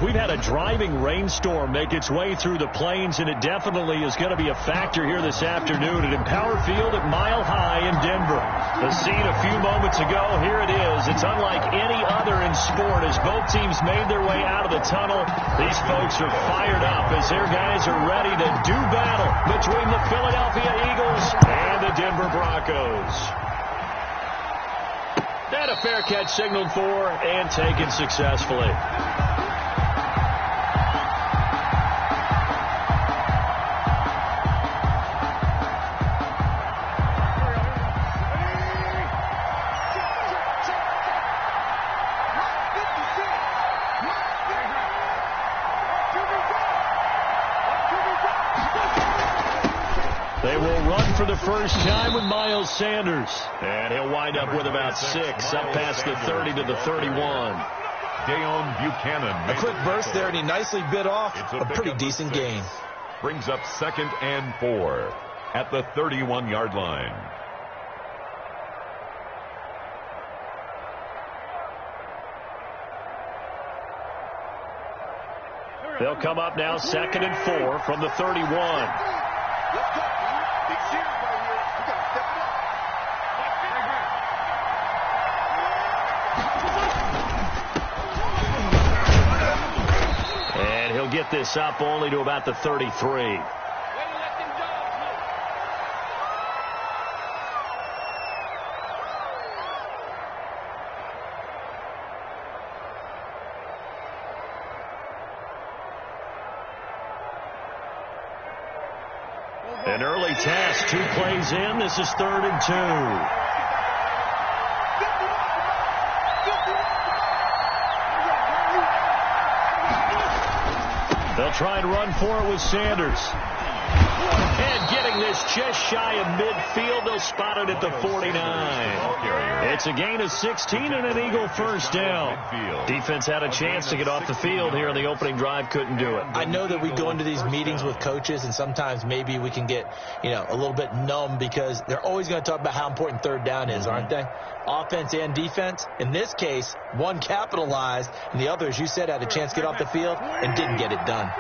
We've had a driving rainstorm make its way through the plains, and it definitely is going to be a factor here this afternoon at Empower Field at Mile High in Denver. The scene a few moments ago, here it is. It's unlike any other in sport as both teams made their way out of the tunnel. These folks are fired up as their guys are ready to do battle between the Philadelphia Eagles and the Denver Broncos. And a fair catch signaled for and taken successfully. They will run for the first time with Miles Sanders. And he'll wind up with about 6, up past the 30 to the 31. Dayon Buchanan. A quick burst there, and he nicely bit off a pretty decent gain. Brings up 2nd and 4 at the 31-yard line. They'll come up now 2nd and 4 from the 31. And he'll get this up only to about the 33. An early task, 2 plays in. This is 3rd and 2. They'll try and run for it with Sanders. And getting this just shy of midfield, they'll spot it at the 49. It's a gain of 16 and an Eagle first down. Defense had a chance to get off the field here in the opening drive, couldn't do it. I know that we go into these meetings with coaches, and sometimes maybe we can get, a little bit numb because they're always going to talk about how important 3rd down is, aren't they? Offense and defense. In this case, one capitalized, and the other, as you said, had a chance to get off the field and didn't get it done.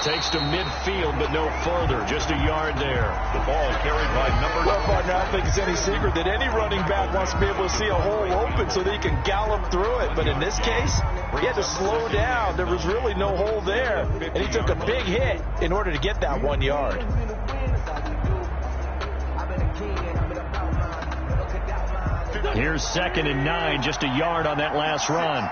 Takes to midfield, but no further. Just a yard there. The ball carried by number 9. Well, partner, I don't think it's any secret that any running back wants to be able to see a hole open so that he can gallop through it. But in this case, he had to slow down. There was really no hole there. And he took a big hit in order to get that 1 yard. Here's 2nd and 9, just a yard on that last run.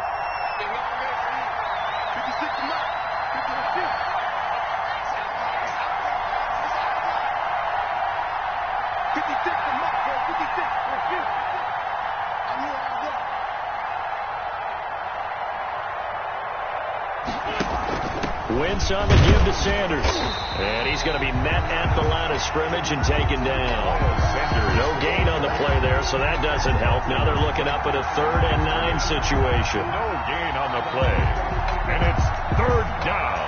Wentz on the give to Sanders. And he's going to be met at the line of scrimmage and taken down. No gain on the play there, so that doesn't help. Now they're looking up at a 3rd and 9 situation. No gain on the play. And it's 3rd down.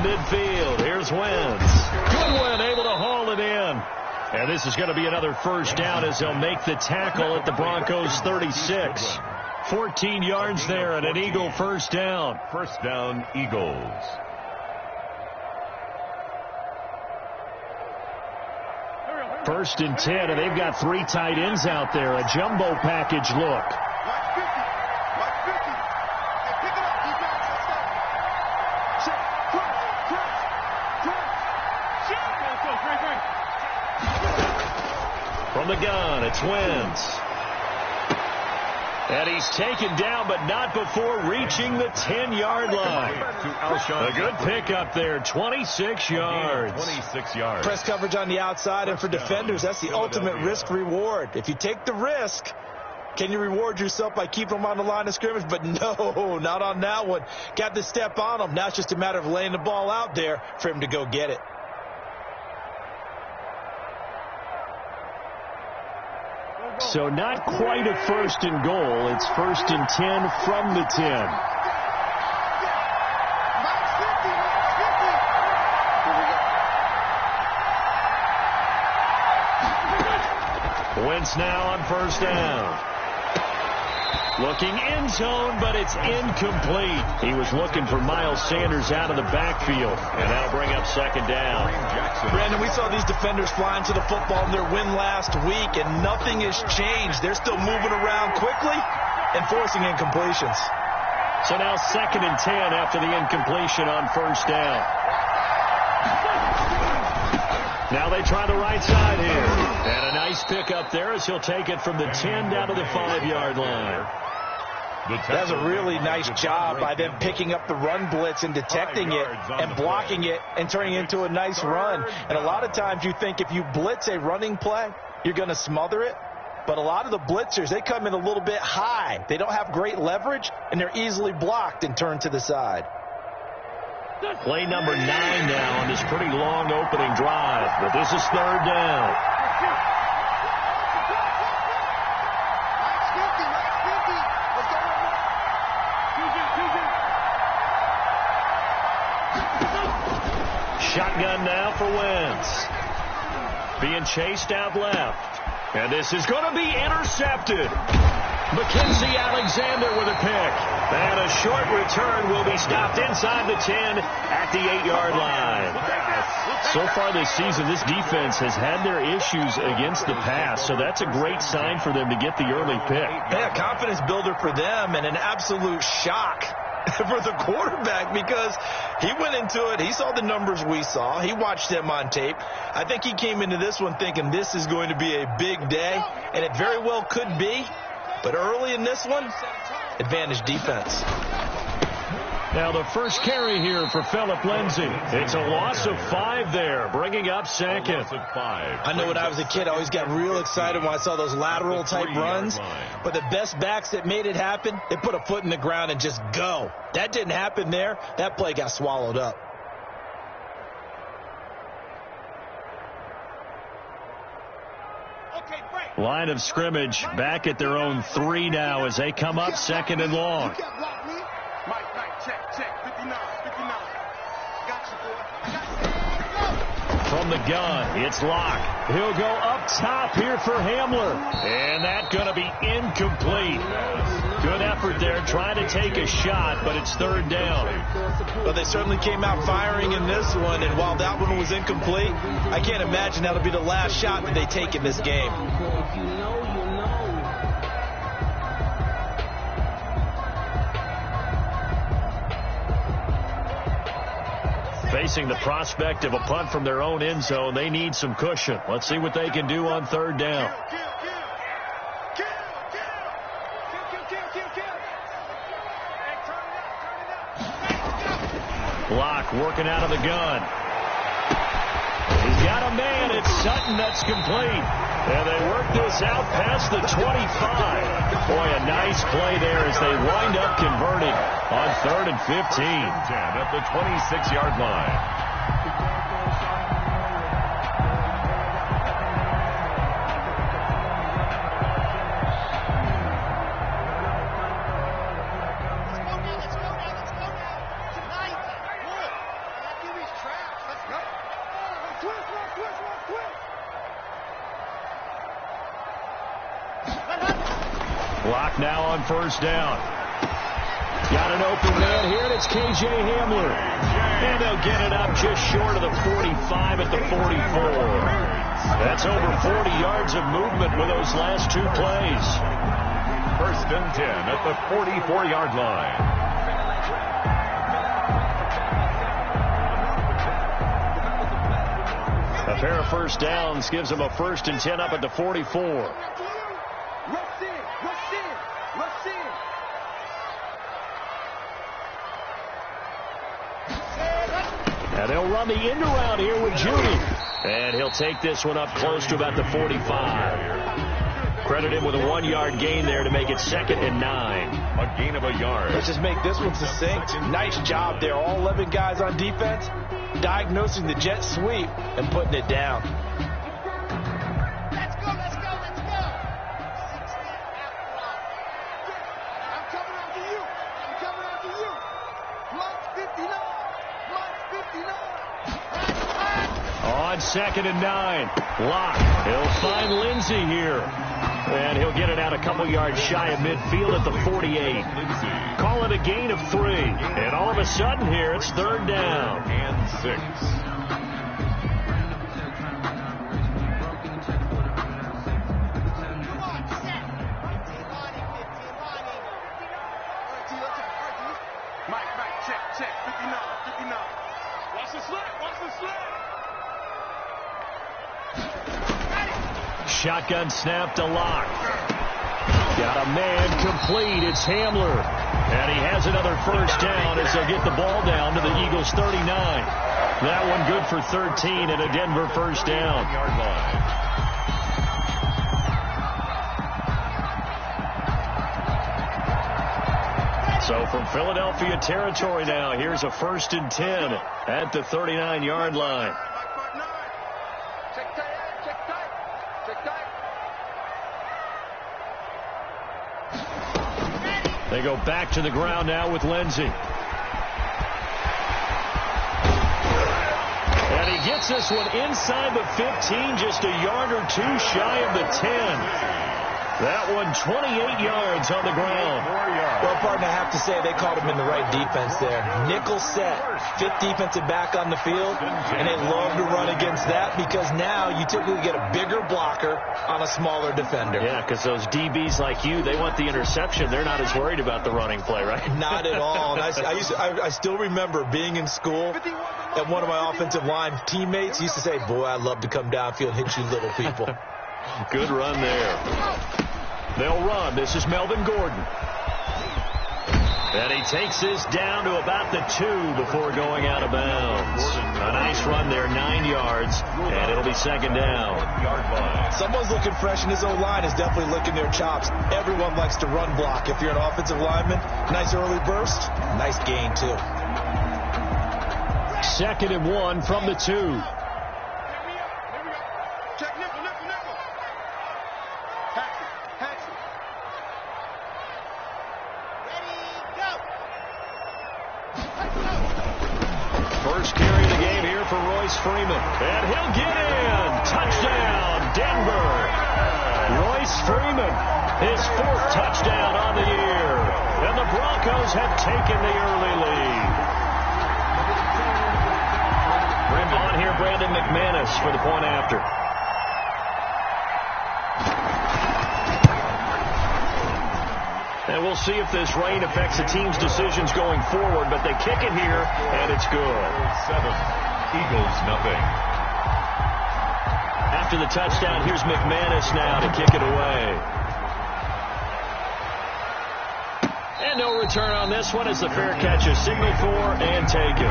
Midfield. Here's Wentz. Goodwin able to haul it in. And this is going to be another first down as they'll make the tackle at the Broncos 36. 14 yards there and an Eagle first down. First down, Eagles. First and 10, and they've got 3 tight ends out there. A jumbo package look. From the gun, it's Wentz. And he's taken down, but not before reaching the 10-yard line. A good pickup there, 26 yards. 26 yards. Press coverage on the outside, and for defenders, that's the ultimate risk-reward. If you take the risk, Can you reward yourself by keeping them on the line of scrimmage? But no, not on that one. Got to step on them. Now it's just a matter of laying the ball out there for him to go get it. So not quite a first and goal. It's first and 10 from the 10. Wentz now on first down. Looking end zone, but it's incomplete. He was looking for Miles Sanders out of the backfield, and that'll bring up second down. Brandon, we saw these defenders flying to the football in their win last week, and nothing has changed. They're still moving around quickly and forcing incompletions. So now second and 10 after the incompletion on first down. Now they try the right side here. And a nice pick up there as he'll take it from the 10 down to the 5-yard line. That's a really nice job by them picking up the run blitz and detecting it and blocking it and turning it into a nice run. And a lot of times you think if you blitz a running play, you're going to smother it. But a lot of the blitzers, they come in a little bit high. They don't have great leverage, and they're easily blocked and turned to the side. Play number 9 now on this pretty long opening drive. But this is third down. Shotgun now for Wentz. Being chased out left. And this is going to be intercepted. Mackenzie Alexander with a pick. And a short return will be stopped inside the 10 at the 8-yard line. So far this season, this defense has had their issues against the pass, so that's a great sign for them to get the early pick. Yeah, confidence builder for them and an absolute shock for the quarterback because he went into it. He saw the numbers we saw. He watched them on tape. I think he came into this one thinking this is going to be a big day, and it very well could be. But early in this one, advantage defense. Now the first carry here for Phillip Lindsay. It's a loss of 5 there, bringing up second. I know when I was a kid, I always got real excited when I saw those lateral type runs. But the best backs that made it happen, they put a foot in the ground and just go. That didn't happen there. That play got swallowed up. Line of scrimmage back at their own 3 now as they come up second and long. From the gun, it's Locke. He'll go up top here for Hamler. And that's going to be incomplete. Good effort there, trying to take a shot, but it's third down. Well, they certainly came out firing in this one, and while that one was incomplete, I can't imagine that'll be the last shot that they take in this game. Facing the prospect of a punt from their own end zone, they need some cushion. Let's see what they can do on third down. Locke working out of the gun. He's got a man. It's Sutton that's complete. And they work this out past the 25. Boy, a nice play there as they wind up converting on 3rd and 15. 10 at the 26-yard line. Clock now on first down. Got an open man here, and it's K.J. Hamler. And they'll get it up just short of the 45 at the 44. That's over 40 yards of movement with those last 2 plays. 1st and 10 at the 44-yard line. A pair of first downs gives them a 1st and 10 up at the 44. And they'll run the end around here with Judy. And he'll take this one up close to about the 45. Credit him with a 1-yard gain there to make it 2nd and 9. A gain of a yard. Let's just make this one succinct. Nice job there. All 11 guys on defense diagnosing the jet sweep and putting it down. Let's go, let's go, let's go. I'm coming after you. I'm coming after you. Mark 59. Mark 59. On 2nd and 9. Locke. He'll find Lindsey here. And he'll get it out a couple yards shy of midfield at the 48. Call it a gain of 3. And all of a sudden here, it's 3rd down. And 6. Mike, check. 59. Watch the slip. Shotgun snap to Locke. Got a man complete. It's Hamler. And he has another 1st down as they'll get the ball down to the Eagles' 39. That one good for 13 and a Denver 1st down. Yard line. So from Philadelphia territory now, here's a 1st and 10 at the 39-yard line. They go back to the ground now with Lindsey. And he gets this one inside the 15, just a yard or 2 shy of the 10. That one 28 yards on the ground. Well, partner, I have to say they called him in the right defense there. Nickel set, 5th defensive back on the field, and they love to run against that because now you typically get a bigger blocker on a smaller defender. Yeah, because those DBs like you, they want the interception. They're not as worried about the running play, right? Not at all. And I still remember being in school, and one of my offensive line teammates used to say, boy, I'd love to come downfield and hit you little people. Good run there. They'll run. This is Melvin Gordon. And he takes this down to about the 2 before going out of bounds. A nice run there, 9 yards, and it'll be 2nd down. Someone's looking fresh, and his O-line is definitely licking their chops. Everyone likes to run block. If you're an offensive lineman, nice early burst, nice gain, too. 2nd and 1 from the 2. First carry of the game here for Royce Freeman. And he'll get in. Touchdown, Denver. Royce Freeman, his 4th touchdown on the year. And the Broncos have taken the early lead. On here, Brandon McManus for the point after. And we'll see if this rain affects the team's decisions going forward, but they kick it here, and it's good. 7. Eagles, nothing. After the touchdown, here's McManus now to kick it away. And no return on this one as the fair catch is signaled for and taken.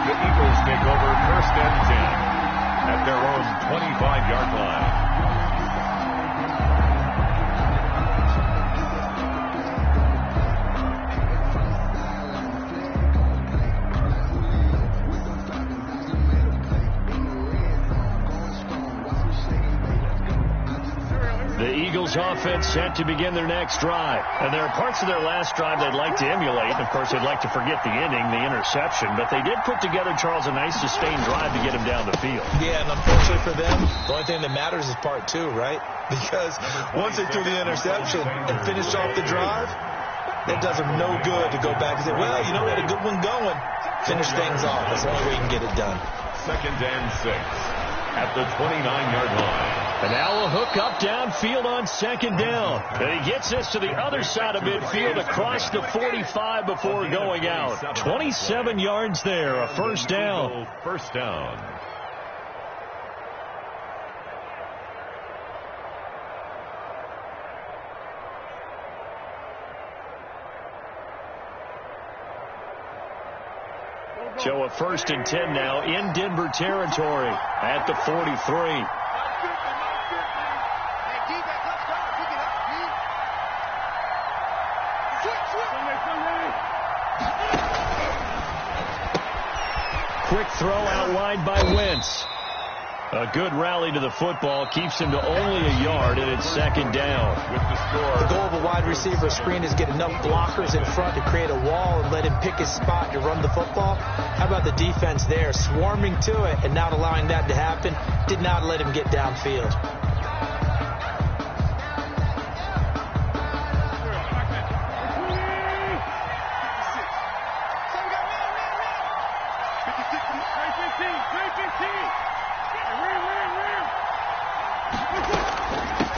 The Eagles take over 1st and 10 at their own 25-yard line. The Eagles offense set to begin their next drive. And there are parts of their last drive they'd like to emulate. Of course, they'd like to forget the inning, the interception. But they did put together, Charles, a nice sustained drive to get him down the field. Yeah, and unfortunately for them, the only thing that matters is part 2, right? Because once they threw the interception and finished off the drive, that does them no good to go back and say, well, you know, we had a good one going. Finish things off. That's the only way you can get it done. 2nd and 6 at the 29-yard line. And now a hook up downfield on 2nd down. And he gets this to the other side of midfield across the 45 before going out. 27 yards there, a 1st down. 1st down. So a 1st and 10 now in Denver territory at the 43. quick throw out wide by Wentz. A good rally to the football keeps him to only a yard, and it's second down. The goal of a wide receiver screen is get enough blockers in front to create a wall and let him pick his spot to run the football. How about the defense there, swarming to it and not allowing that to happen? Did not let him get downfield.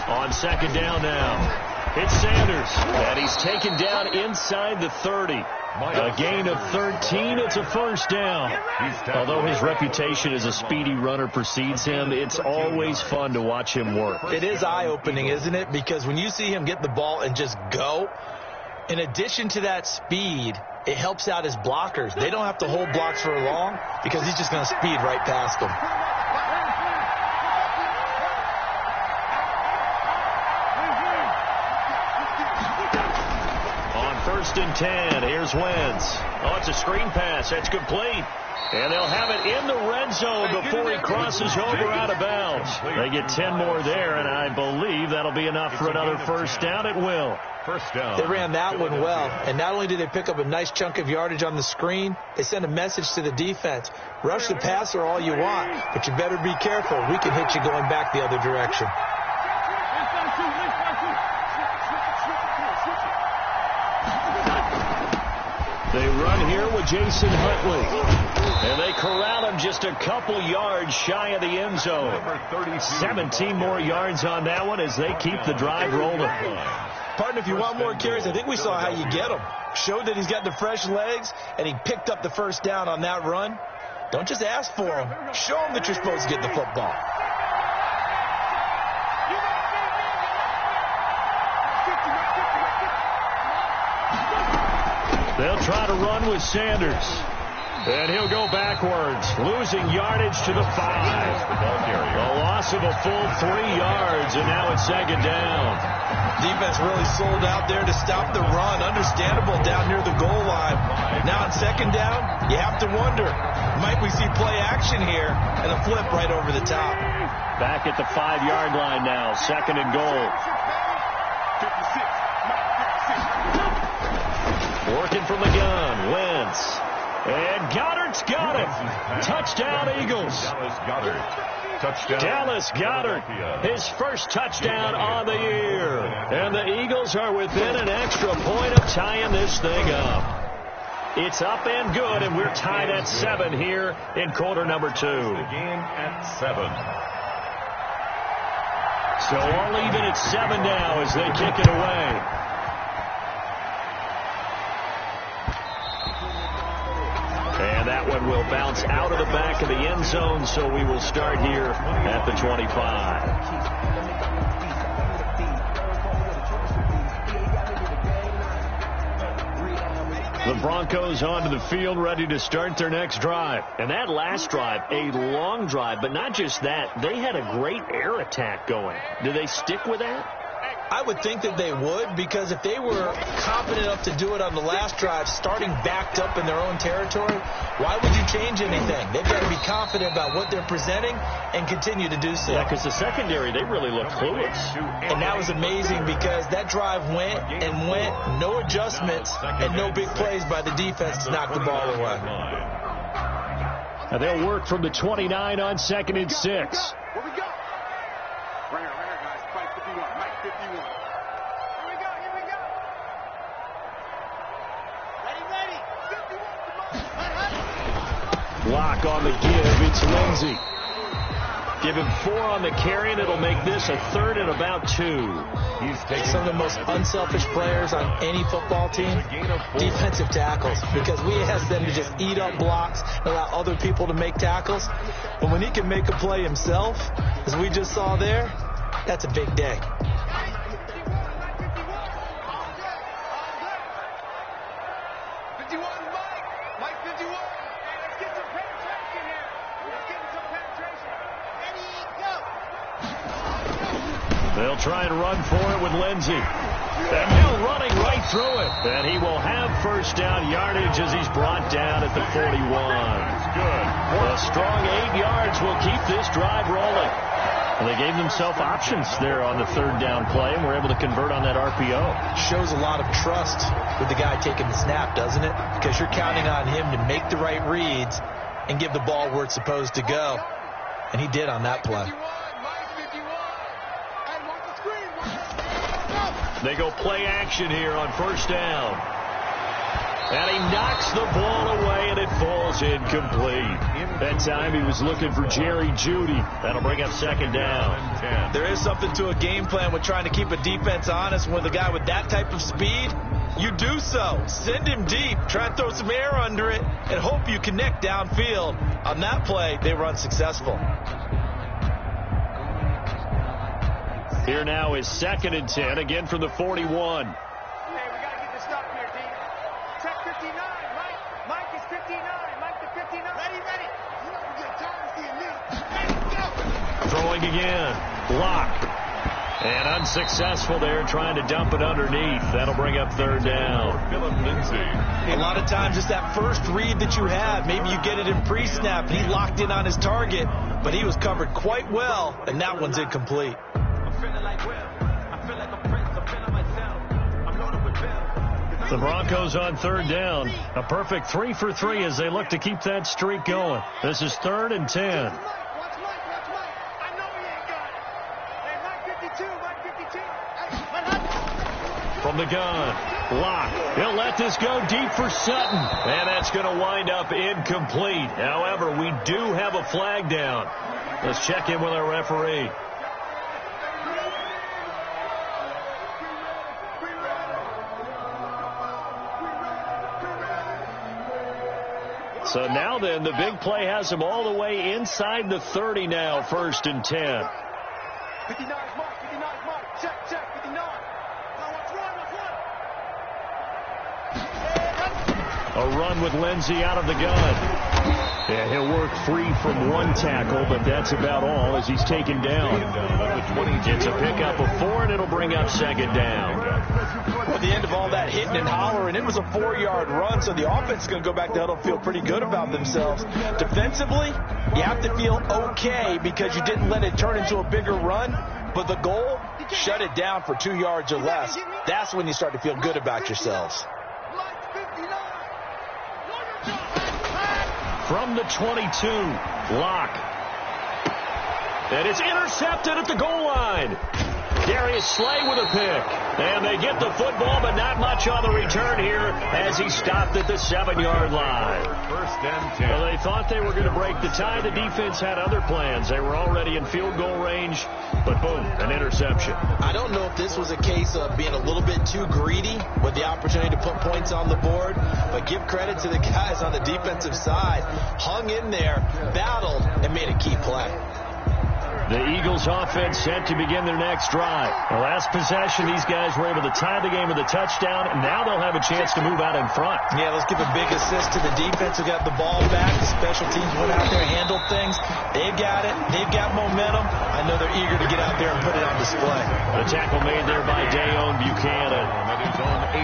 On second down now, it's Sanders, and he's taken down inside the 30. A gain of 13, it's a first down. Although his reputation as a speedy runner precedes him, it's always fun to watch him work. It is eye-opening, isn't it? Because when you see him get the ball and just go, in addition to that speed, it helps out his blockers. They don't have to hold blocks for long because he's just going to speed right past them. First and 10. Here's Wentz. Oh, it's a screen pass. That's complete. And they'll have it in the red zone before he crosses over out of bounds. They get 10 more there, and I believe that'll be enough for another first down at will. First down. They ran that one well, and not only did they pick up a nice chunk of yardage on the screen, they sent a message to the defense. Rush the passer all you want, but you better be careful. We can hit you going back the other direction. They run here with Jason Huntley. And they corral him just a couple yards shy of the end zone. 17 more yards on that one as they keep the drive rolling. Partner, if you want more carries, I think we saw how you get him. Showed that he's got the fresh legs, and he picked up the first down on that run. Don't just ask for him. Show him that you're supposed to get the football. They'll try to run with Sanders. And he'll go backwards, losing yardage to the 5. A loss of a full 3 yards, and now it's second down. Defense really sold out there to stop the run. Understandable down near the goal line. Now on second down, you have to wonder, might we see play action here and a flip right over the top? Back at the 5-yard line now, second and goal. Working from the gun, Wentz. And Goddard's got it. Touchdown, Eagles. Dallas Goedert, his first touchdown on the year. And the Eagles are within an extra point of tying this thing up. It's up and good, and we're tied at 7 here in quarter number 2. The game at 7. So all even at 7 now as they kick it away. And that one will bounce out of the back of the end zone, so we will start here at the 25. The Broncos onto the field, ready to start their next drive. And that last drive, a long drive, but not just that. They had a great air attack going. Do they stick with that? I would think that they would, because if they were confident enough to do it on the last drive, starting backed up in their own territory, why would you change anything? They've got to be confident about what they're presenting and continue to do so. Yeah, because the secondary, they really look clueless. And that was amazing because that drive went and went, no adjustments, and no big plays by the defense to knock the ball away. Now they'll work from the 29 on second and 6. Block on the give. It's Lindsey. Give him 4 on the carry, and it'll make this a 3rd and about 2. He's taking some of the most unselfish players on any football team, defensive tackles, because we ask them to just eat up blocks and allow other people to make tackles. But when he can make a play himself, as we just saw there, that's a big day. They'll try and run for it with Lindsey. And Hill running right through it. And he will have first down yardage as he's brought down at the 41. That's good. A strong 8 yards will keep this drive rolling. And they gave themselves options there on the third down play and were able to convert on that RPO. Shows a lot of trust with the guy taking the snap, doesn't it? Because you're counting on him to make the right reads and give the ball where it's supposed to go. And he did on that play. They go play action here on first down. And he knocks the ball away, and it falls incomplete. That time he was looking for Jerry Jeudy. That'll bring up second down. There is something to a game plan with trying to keep a defense honest. With a guy with that type of speed, you do so. Send him deep. Try and throw some air under it and hope you connect downfield. On that play, they were unsuccessful. Here now is 2nd and 10, again from the 41. Hey, we got to get this stop here, D. Check 59, Mike. Mike is 59. Mike to 59. Ready. You know we get time to see me. Let's go. Throwing again. Block. And unsuccessful there, trying to dump it underneath. That'll bring up third down. A lot of times it's that first read that you have. Maybe you get it in pre-snap. He locked in on his target, but he was covered quite well, and that one's incomplete. The Broncos on third down. A perfect 3 for 3 as they look to keep that streak going. This is 3rd and 10. Watch Mike. I know he ain't got it. Hey, Mike 52. Hey, From the gun. Lock. He'll let this go deep for Sutton. And that's going to wind up incomplete. However, we do have a flag down. Let's check in with our referee. So now then, the big play has him all the way inside the 30 now, 1st and 10. 59 is Mike. 59 is Mike. Check. 59. Now let's run. A run with Lindsey out of the gun. Yeah, he'll work free from one tackle, but that's about all as he's taken down. It's a pickup of 4, and it'll bring up second down. Well, at the end of all that hitting and hollering, it was a 4-yard run, so the offense is going to go back to huddle and feel pretty good about themselves. Defensively, you have to feel okay because you didn't let it turn into a bigger run, but the goal, shut it down for 2 yards or less. That's when you start to feel good about yourselves. From the 22, Lock. And it's intercepted at the goal line. Darius Slay with a pick. And they get the football, but not much on the return here as he stopped at the 7-yard line. 1st and 10. Well, they thought they were going to break the tie. The defense had other plans. They were already in field goal range, but boom, an interception. I don't know if this was a case of being a little bit too greedy with the opportunity to put points on the board, but give credit to the guys on the defensive side. Hung in there, battled, and made a key play. The Eagles offense set to begin their next drive. The last possession, these guys were able to tie the game with a touchdown, and now they'll have a chance to move out in front. Yeah, let's give a big assist to the defense who got the ball back. The special teams went out there and handled things. They've got it. They've got momentum. I know they're eager to get out there and put it on display. The tackle made there by Dayon Buchanan.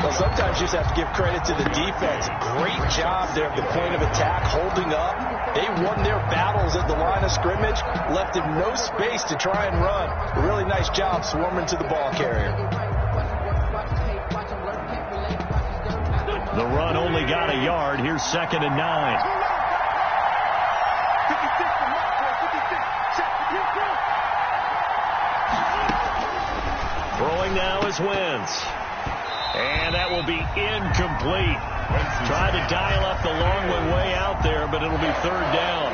Well, sometimes you just have to give credit to the defense. Great job there at the point of attack, holding up. They won their battles at the line of scrimmage, left him no space to try and run. A really nice job swarming to the ball carrier. The run only got a yard. Here's 2nd and 9. 56 for Mike, boy. 56. Check. Throwing now is Wentz. And that will be incomplete. Tried to dial up the long one way out there, but it'll be 3rd down.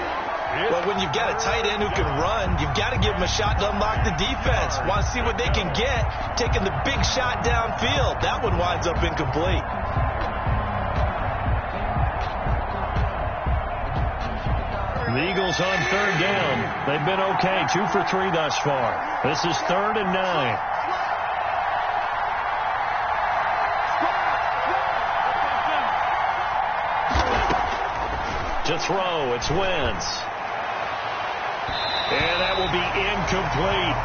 Well, when you've got a tight end who can run, you've got to give him a shot to unlock the defense. Want to see what they can get, taking the big shot downfield. That one winds up incomplete. The Eagles on 3rd down. They've been okay, 2 for 3 thus far. This is 3rd and 9. To throw, it's Wentz. And that will be incomplete.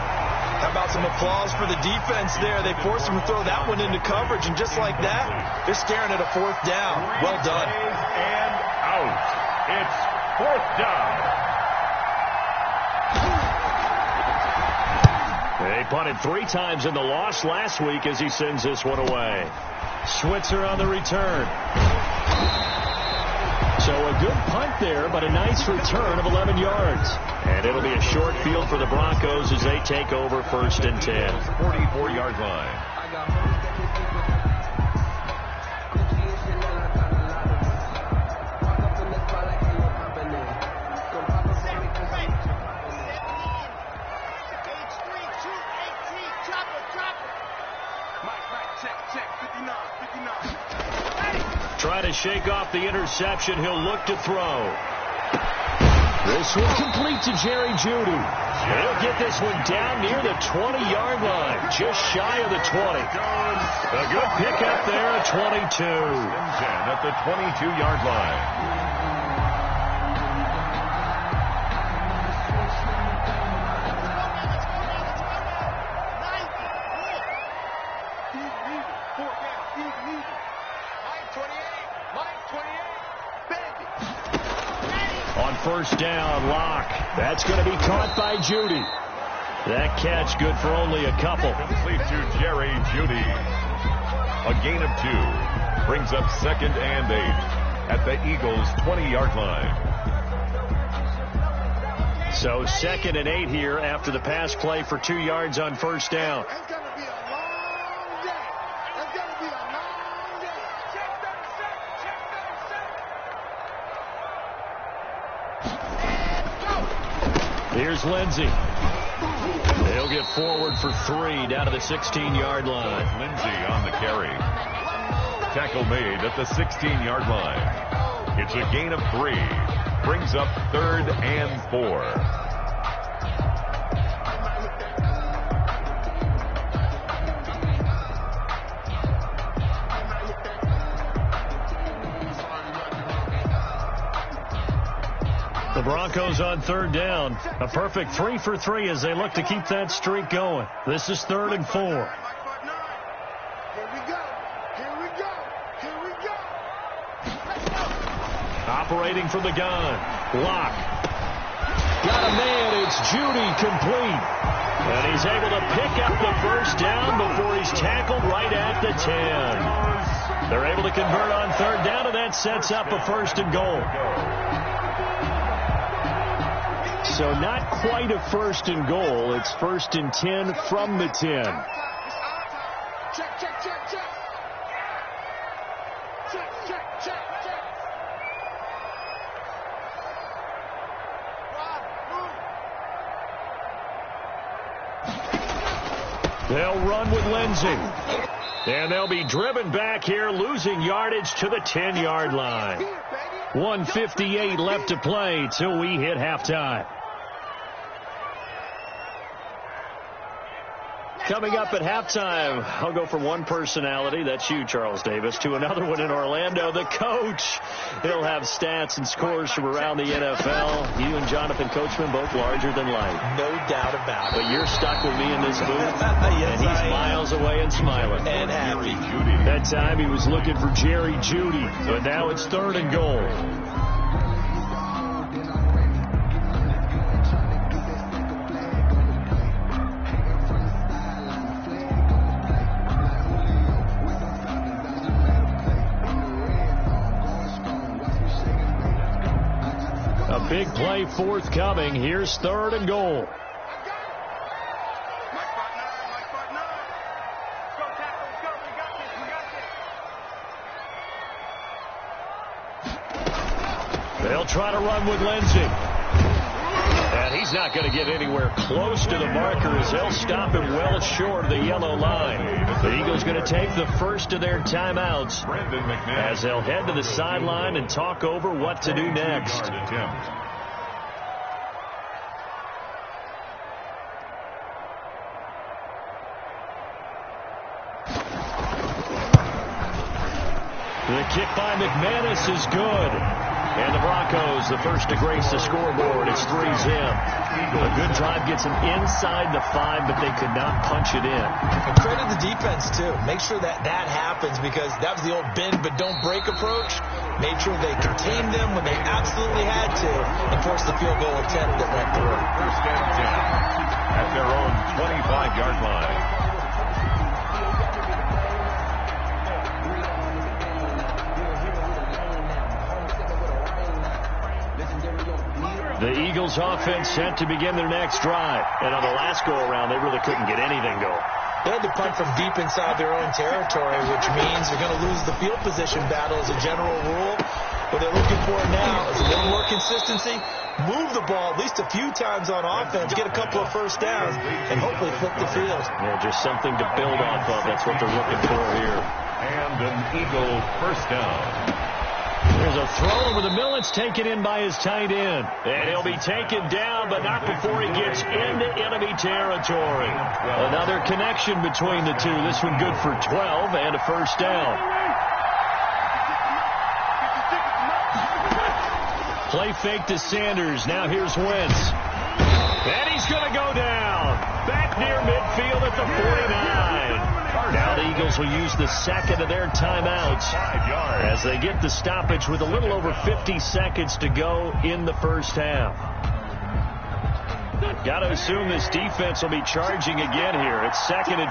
How about some applause for the defense there? They forced him to throw that one into coverage, and just like that, they're staring at a 4th down. Well done. And out. It's 4th down. They punted 3 times in the loss last week as he sends this one away. Switzer on the return. So a good punt there, but a nice return of 11 yards. And it'll be a short field for the Broncos as they take over 1st and 10. 44-yard line. Trying to shake off the interception. He'll look to throw. This one complete to Jerry Jeudy. He'll get this one down near the 20-yard line, just shy of the 20. A good pickup there at 22. At the 22-yard line. On 1st down, Locke. That's going to be caught by Jeudy. That catch good for only a couple. Complete to Jerry Jeudy. A gain of 2. Brings up 2nd and 8 at the Eagles' 20-yard line. So 2nd and 8 here after the pass play for 2 yards on 1st down. It's going to be a long day. It's going to be a long day. Check 37. Here's Lindsey. They'll get forward for 3 down to the 16-yard line. Lindsey on the carry. Tackle made at the 16-yard line. It's a gain of 3. Brings up 3rd and 4. The Broncos on 3rd down. A perfect 3 for 3 as they look to keep that streak going. This is 3rd and 4. Here we go. Here we go. Here we go. Let's go. Operating from the gun. Locke. Got a man. It's Jeudy complete. And he's able to pick up the 1st down before he's tackled right at the 10. They're able to convert on 3rd down, and that sets up a 1st and goal. So not quite a 1st and goal. It's 1st and 10 from the 10. Check, check, check, check. Check, check, check, check. They'll run with Lindsey. And they'll be driven back here, losing yardage to the 10-yard line. 1:58 left to play till we hit halftime. Coming up at halftime, I'll go from one personality, that's you, Charles Davis, to another one in Orlando, the coach. He'll have stats and scores from around the NFL. You and Jonathan Coachman, both larger than life. No doubt about it. But you're stuck with me in this booth, Yes, and he's miles away and smiling. And happy. That time he was looking for Jerry Jeudy, but now it's 3rd and goal. A big play forthcoming. Here's 3rd and goal. They'll try to run with Lindsey. And he's not going to get anywhere close to the marker as they'll stop him well short of the yellow line. The Eagles going to take the first of their timeouts as they'll head to the sideline and talk over what to do next. The kick by McManus is good. And the Broncos, the first to grace the scoreboard. It's 3-zip. A good drive gets them inside the 5, but they could not punch it in. And credit the defense, too. Make sure that happens, because that was the old bend but don't break approach. Made sure they contained them when they absolutely had to and forced the field goal attempt that went through. First and 10 at their own 25-yard line. The Eagles offense set to begin their next drive. And on the last go-around, they really couldn't get anything going. They had to punt from deep inside their own territory, which means they're going to lose the field position battle as a general rule. What they're looking for now is a little more consistency, move the ball at least a few times on offense, get a couple of first downs, and hopefully flip the field. Yeah, just something to build off of. That's what they're looking for here. And an Eagle first down. There's a throw over the middle. It's taken in by his tight end. And he'll be taken down, but not before he gets into enemy territory. Another connection between the two. This one good for 12 and a first down. Play fake to Sanders. Now here's Wentz. And he's going to go down. Back near midfield at the 49. Now the Eagles will use the second of their timeouts as they get the stoppage with a little over 50 seconds to go in the first half. Got to assume this defense will be charging again here. It's 2nd and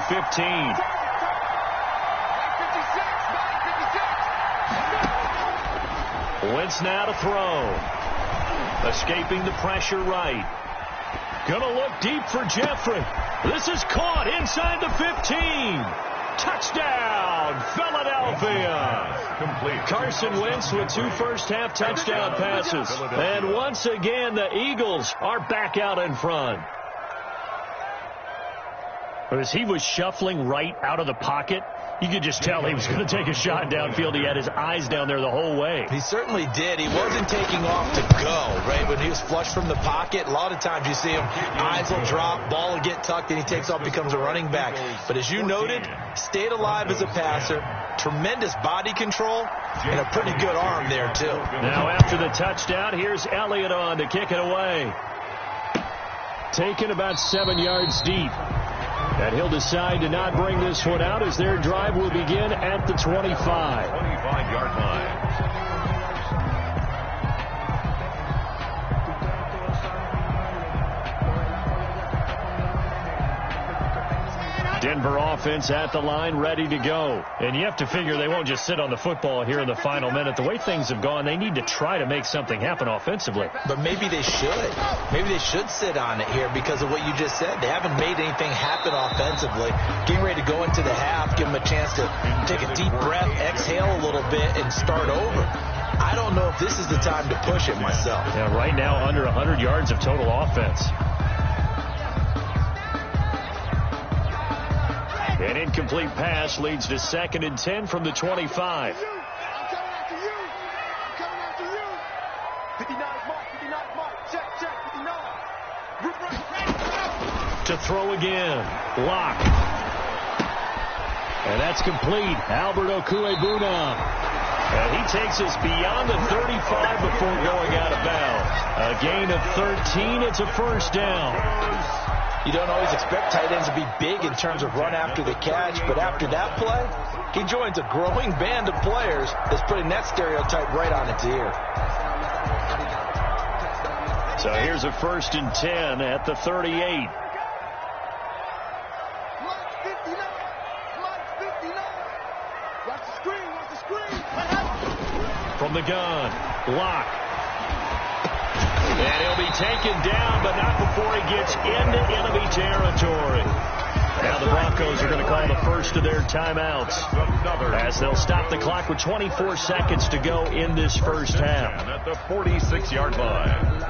15. Wentz now to throw. Escaping the pressure right. Gonna look deep for Jeffrey. This is caught inside the 15. Touchdown, Philadelphia. Complete. Carson Wentz with 2 first-half touchdown passes. And once again, the Eagles are back out in front. As he was shuffling right out of the pocket, you could just tell he was going to take a shot downfield. He had his eyes down there the whole way. He certainly did. He wasn't taking off to go, right? When he was flush from the pocket, a lot of times you see him, eyes will drop, ball will get tucked, and he takes off, becomes a running back. But as you noted, stayed alive as a passer, tremendous body control, and a pretty good arm there, too. Now after the touchdown, here's Elliott on to kick it away. Taken about 7 yards deep. And he'll decide to not bring this one out as their drive will begin at the 25. 25-yard line. Denver offense at the line, ready to go. And you have to figure they won't just sit on the football here in the final minute. The way things have gone, they need to try to make something happen offensively. But maybe they should. Maybe they should sit on it here because of what you just said. They haven't made anything happen offensively. Getting ready to go into the half, give them a chance to take a deep breath, exhale a little bit, and start over. I don't know if this is the time to push it myself. Yeah, right now under 100 yards of total offense. An incomplete pass leads to 2nd and 10 from the 25. I'm coming after you. I'm coming after you. 59 mark. Check, 59. To throw again. Lock. And that's complete. Albert Okwuegbunam. And he takes us beyond the 35 before going out of bounds. A gain of 13. It's a first down. You don't always expect tight ends to be big in terms of run after the catch, but after that play, he joins a growing band of players that's putting that stereotype right on its ear. So here's a 1st and 10 at the 38. From the gun, Lock. And he'll be taken down, but not before he gets into enemy territory. Now the Broncos are going to call the first of their timeouts as they'll stop the clock with 24 seconds to go in this first half. At the 46-yard line.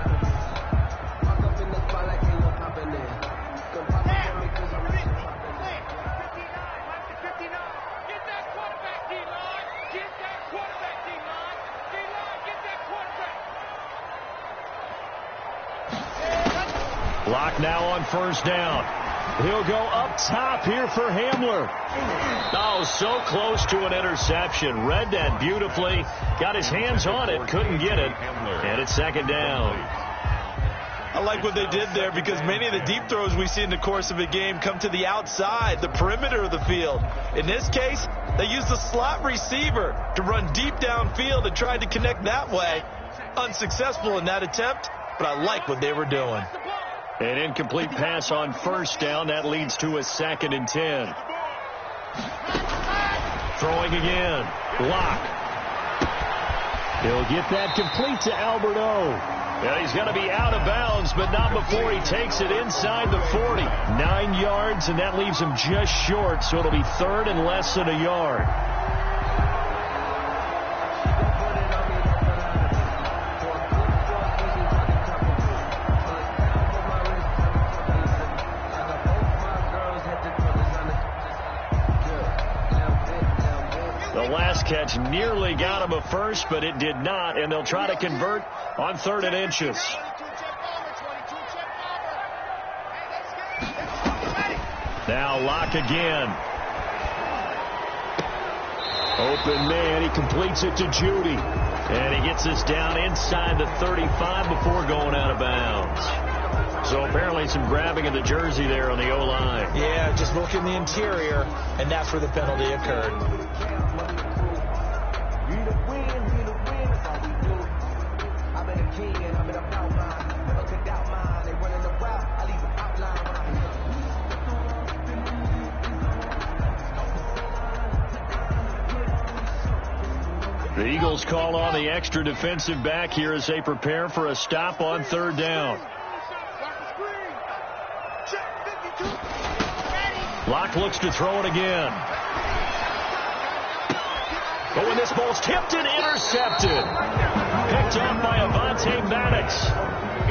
Lock now on first down. He'll go up top here for Hamler. Oh, so close to an interception. Read that beautifully. Got his hands on it. Couldn't get it. And it's second down. I like what they did there because many of the deep throws we see in the course of a game come to the outside, the perimeter of the field. In this case, they used the slot receiver to run deep downfield and tried to connect that way. Unsuccessful in that attempt, but I like what they were doing. An incomplete pass on first down. That leads to a 2nd and 10. Throwing again. Locke. He'll get that complete to Alberto. Yeah, he's going to be out of bounds, but not before he takes it inside the 40. 9 yards, and that leaves him just short, so it'll be 3rd and less than a yard. Catch nearly got him a first, but it did not, and they'll try to convert on 3rd and inches. Now Locke again. Open man, he completes it to Judy, and he gets us down inside the 35 before going out of bounds. So apparently some grabbing of the jersey there on the O-line. Yeah, just look in the interior, and that's where the penalty occurred. The Eagles call on the extra defensive back here as they prepare for a stop on 3rd down. Locke looks to throw it again. But when this ball's tipped and intercepted. Picked up by Avonte Maddox.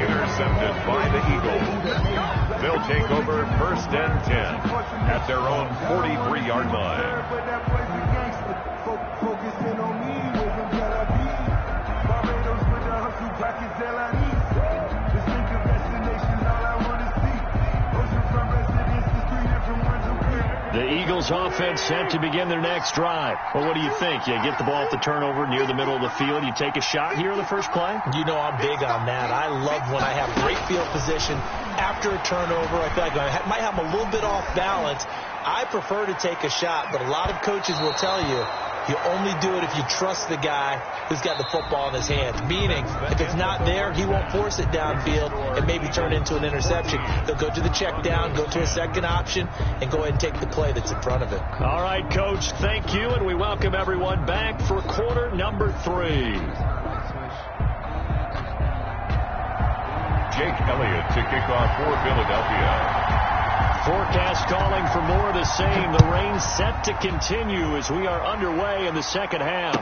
Intercepted by the Eagles. They'll take over 1st and 10 at their own 43-yard line. The Eagles offense set to begin their next drive. Well, what do you think? You get the ball at the turnover near the middle of the field. You take a shot here in the first play? You know I'm big on that. I love when I have great field position after a turnover. I feel like I might have a little bit off balance. I prefer to take a shot, but a lot of coaches will tell you you only do it if you trust the guy who's got the football in his hands. Meaning, if it's not there, he won't force it downfield and maybe turn into an interception. He'll go to the check down, go to a second option, and go ahead and take the play that's in front of it. All right, Coach, thank you, and we welcome everyone back for quarter number 3. Jake Elliott to kick off for Philadelphia. Forecast calling for more of the same. The rain set to continue as we are underway in the second half.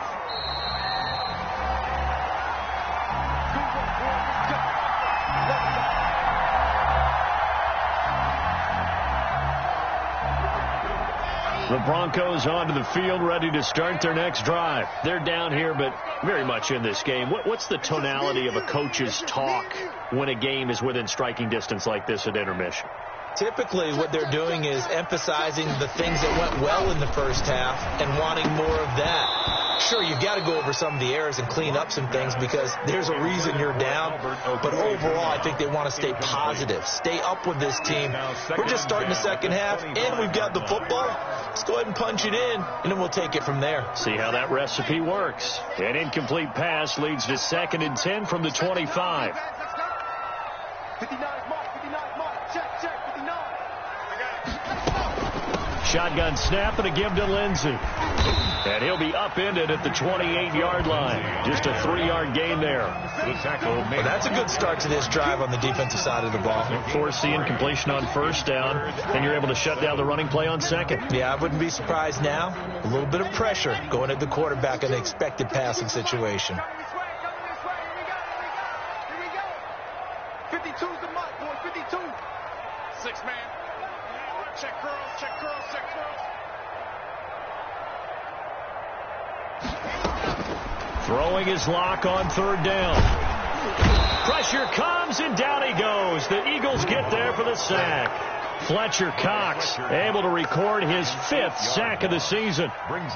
The Broncos onto the field, ready to start their next drive. They're down here, but very much in this game. What's the tonality of a coach's talk when a game is within striking distance like this at intermission? Typically, what they're doing is emphasizing the things that went well in the first half and wanting more of that. Sure, you've got to go over some of the errors and clean up some things because there's a reason you're down. But overall, I think they want to stay positive, stay up with this team. We're just starting the second half, and we've got the football. Let's go ahead and punch it in, and then we'll take it from there. See how that recipe works. An incomplete pass leads to 2nd and 10 from the 25. 59 mark, 59 mark. Check, 59. Shotgun snap and a give to Lindsey. And he'll be upended at the 28-yard line. Just a 3-yard gain there. The tackle made. Well, that's a good start to this drive on the defensive side of the ball. Force the incompletion on first down, and you're able to shut down the running play on second. Yeah, I wouldn't be surprised now. A little bit of pressure going at the quarterback in the expected passing situation. Coming this way. Here we go. 52's the mark, boy. 52. 6-man. Check curls, check curls, check curls. Throwing his lock on 3rd down. Pressure comes, and down he goes. The Eagles get there for the sack. Fletcher Cox able to record his 5th sack of the season.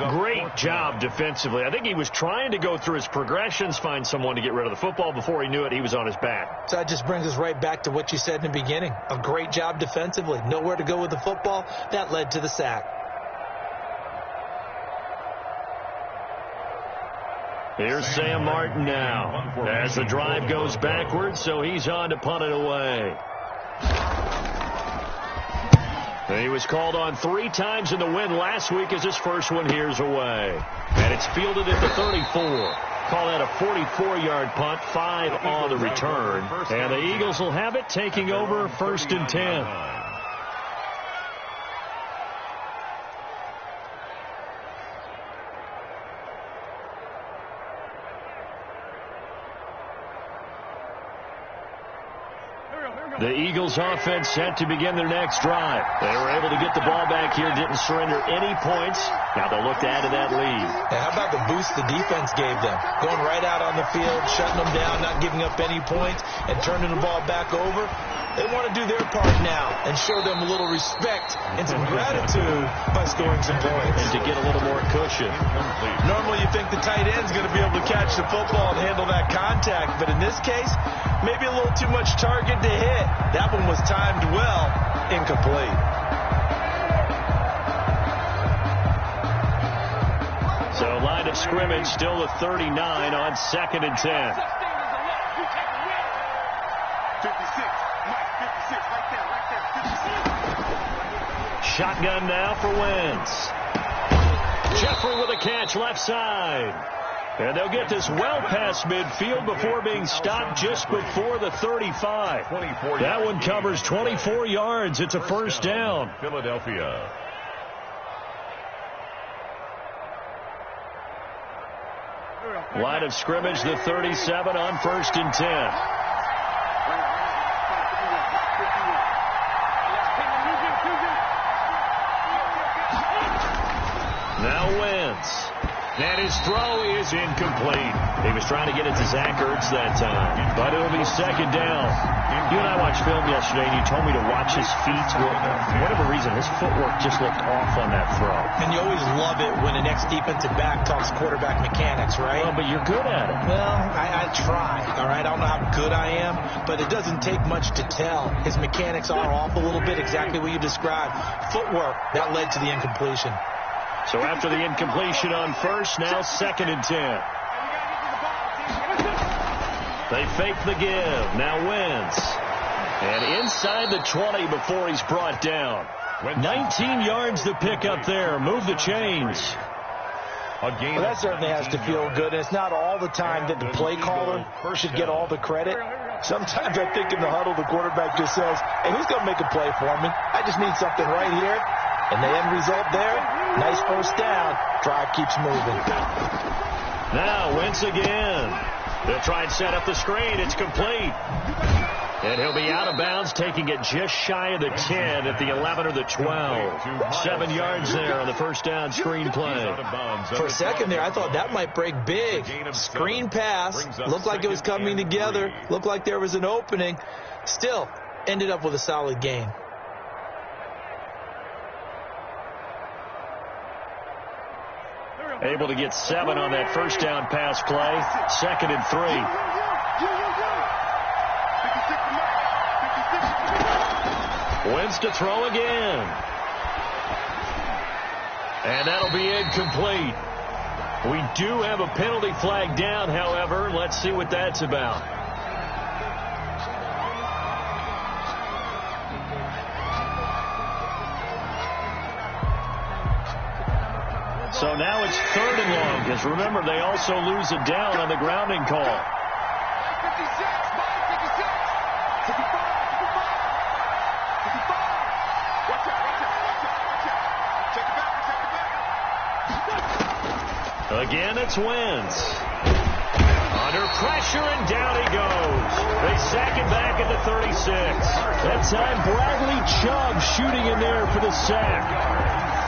Great job defensively. I think he was trying to go through his progressions, find someone to get rid of the football. Before he knew it, he was on his back. So that just brings us right back to what you said in the beginning. A great job defensively. Nowhere to go with the football. That led to the sack. Here's Sam Martin now as the drive goes backwards, so he's on to punt it away. He was called on 3 times in the win last week as his first one here's away. And it's fielded at the 34. Call that a 44-yard punt, 5 on the return. And the Eagles will have it, taking over 1st and 10. The Eagles offense set to begin their next drive. They were able to get the ball back here, didn't surrender any points. Now they'll look to add to that lead. And how about the boost the defense gave them? Going right out on the field, shutting them down, not giving up any points, and turning the ball back over. They want to do their part now and show them a little respect and some gratitude by scoring some points. And to get a little more cushion. Normally you think the tight end's going to be able to catch the football and handle that contact, but in this case, maybe a little too much target to hit. That one was timed well, incomplete. So line of scrimmage still the 39 on 2nd and 10. 56, Mike, 56, right there, 56. Shotgun now for Wentz. Jeffrey with a catch left side. And they'll get this well past midfield before being stopped just before the 35. That one covers 24 yards. It's a first down. Philadelphia. Line of scrimmage, the 37 on 1st and 10. Now Wentz. And his throw is incomplete. He was trying to get it to Zach Ertz that time, but it'll be 2nd down. You and I watched film yesterday, and you told me to watch his feet. For whatever reason, his footwork just looked off on that throw. And you always love it when an ex-defensive back talks quarterback mechanics, right? Well, but you're good at it. Well, I try, all right? I don't know how good I am, but it doesn't take much to tell. His mechanics are off a little bit, exactly what you described. Footwork, that led to the incompletion. So after the incompletion on 1st, now 2nd and 10. They fake the give. Now Wentz. And inside the 20 before he's brought down. 19 yards to pick up there. Move the chains. Well, that certainly has to feel good. And it's not all the time that the play caller should get all the credit. Sometimes I think in the huddle, the quarterback just says, hey, who's going to make a play for me? I just need something right here. And the end result there, nice first down. Drive keeps moving. Now Wentz again. They'll try and set up the screen. It's complete. And he'll be out of bounds, taking it just shy of the 10 at the 11 or the 12. 7 yards there on the first down screen play. For a second there, I thought that might break big. Screen pass. Looked like it was coming together. Looked like there was an opening. Still, ended up with a solid gain. Able to get 7 on that first down pass play. 2nd and 3. Wentz to throw again. And that'll be incomplete. We do have a penalty flag down, however. Let's see what that's about. So now it's 3rd and long, because remember, they also lose it down on the grounding call. 56, 55, 55. Watch out. Check it back. Again, it's Wentz. Under pressure, and down he goes. They sack it back at the 36. That time, Bradley Chubb shooting in there for the sack.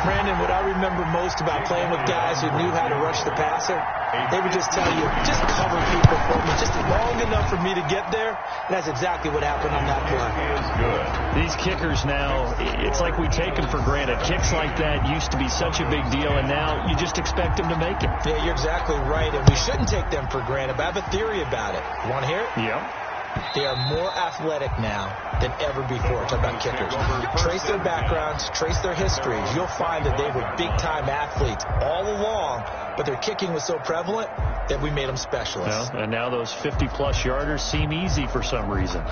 Brandon, what I remember most about playing with guys who knew how to rush the passer, they would just tell you, just cover people for me, just long enough for me to get there. And that's exactly what happened on that play. These kickers now, it's like we take them for granted. Kicks like that used to be such a big deal, and now you just expect them to make it. Yeah, you're exactly right, and we shouldn't take them for granted, but I have a theory about it. You want to hear it? Yeah. They are more athletic now than ever before. Talk about kickers. Trace their backgrounds, trace their histories. You'll find that they were big-time athletes all along, but their kicking was so prevalent that we made them specialists. Well, and now those 50-plus yarders seem easy for some reason.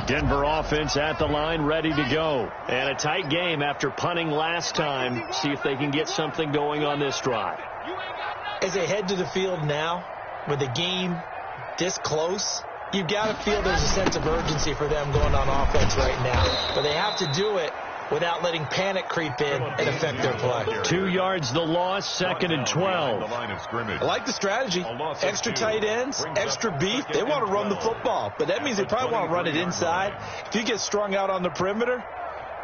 Denver offense at the line, ready to go. And a tight game after punting last time. See if they can get something going on this drive. As they head to the field now, with the game this close, you've got to feel there's a sense of urgency for them going on offense right now. But they have to do it without letting panic creep in and affect their play. 2 yards the loss, 2nd and 12. I like the strategy. Extra tight ends, extra beef. They want to run the football, but that means they probably want to run it inside. If you get strung out on the perimeter,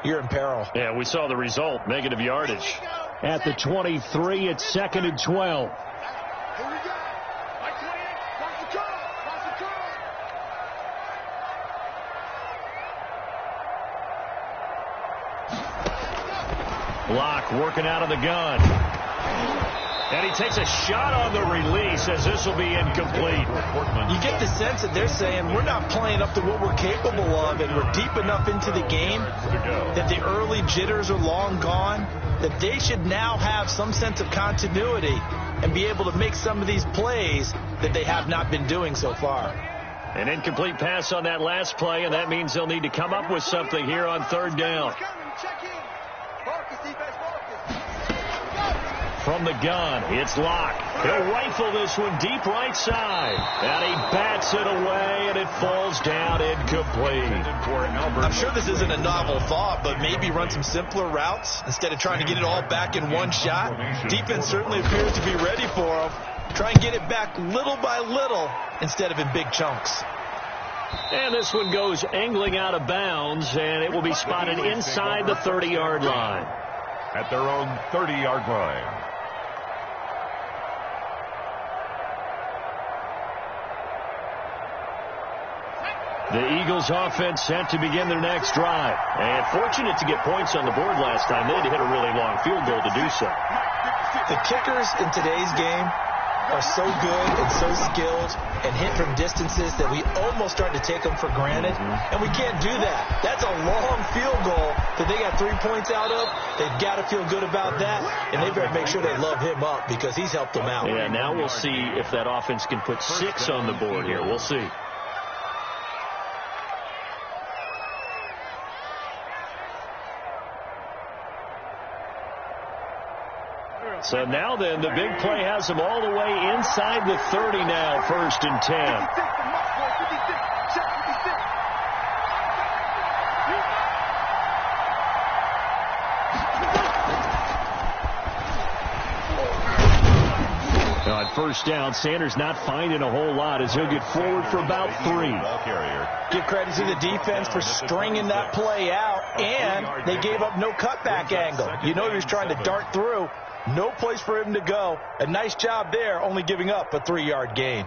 you're in peril. Yeah, we saw the result, negative yardage. At the 23, it's 2nd and 12. Here we go. Mike 28. Watch the call. Watch the call. Block working out of the gun. And he takes a shot on the release as this will be incomplete. You get the sense that they're saying we're not playing up to what we're capable of, and we're deep enough into the game that the early jitters are long gone, that they should now have some sense of continuity and be able to make some of these plays that they have not been doing so far. An incomplete pass on that last play, and that means they'll need to come up with something here on 3rd down. From the gun, it's Locke. He'll rifle this one deep right side. And he bats it away, and it falls down incomplete. I'm sure this isn't a novel thought, but maybe run some simpler routes instead of trying to get it all back in one shot. Defense certainly appears to be ready for him. Try and get it back little by little instead of in big chunks. And this one goes angling out of bounds, and it will be spotted inside the 30-yard line. At their own 30-yard line. The Eagles offense set to begin their next drive. And fortunate to get points on the board last time. They had to hit a really long field goal to do so. The kickers in today's game are so good and so skilled and hit from distances that we almost start to take them for granted. And we can't do that. That's a long field goal that they got 3 points out of. They've got to feel good about that. And they better make sure they love him up because he's helped them out. Yeah, now we'll see if that offense can put 6 on the board here. We'll see. So now then, the big play has them all the way inside the 30 now, 1st and 10. Now on 1st down, Sanders not finding a whole lot as he'll get forward for about 3. Give credit to the defense for stringing that play out, and they gave up no cutback angle. You know he was trying to dart through. No place for him to go. A nice job there, only giving up a 3-yard gain.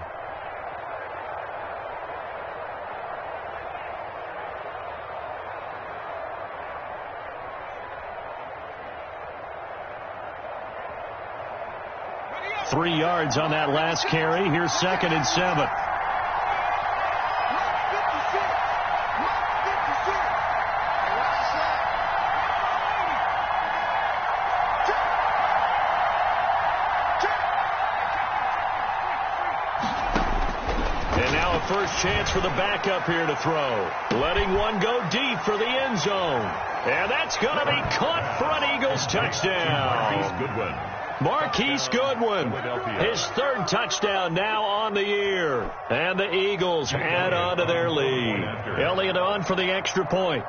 Three yards on that last carry. Here's 2nd and 7. First chance for the backup here to throw. Letting one go deep for the end zone. And that's going to be caught for an Eagles touchdown. Marquise Goodwin. His 3rd touchdown now on the year. And the Eagles add on to their lead. Elliott on for the extra point.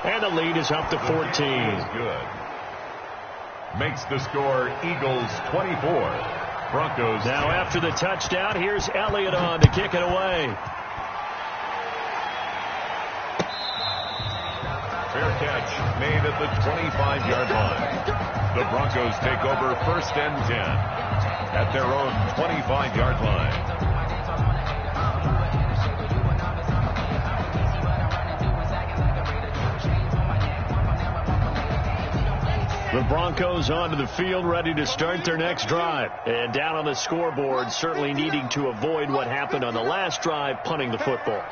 And the lead is up to 14. Good. Makes the score Eagles 24. Broncos. Now after the touchdown, here's Elliott on to kick it away. Fair catch made at the 25-yard line. The Broncos take over 1st and 10 at their own 25-yard line. The Broncos onto the field, ready to start their next drive. And down on the scoreboard, certainly needing to avoid what happened on the last drive, punting the football.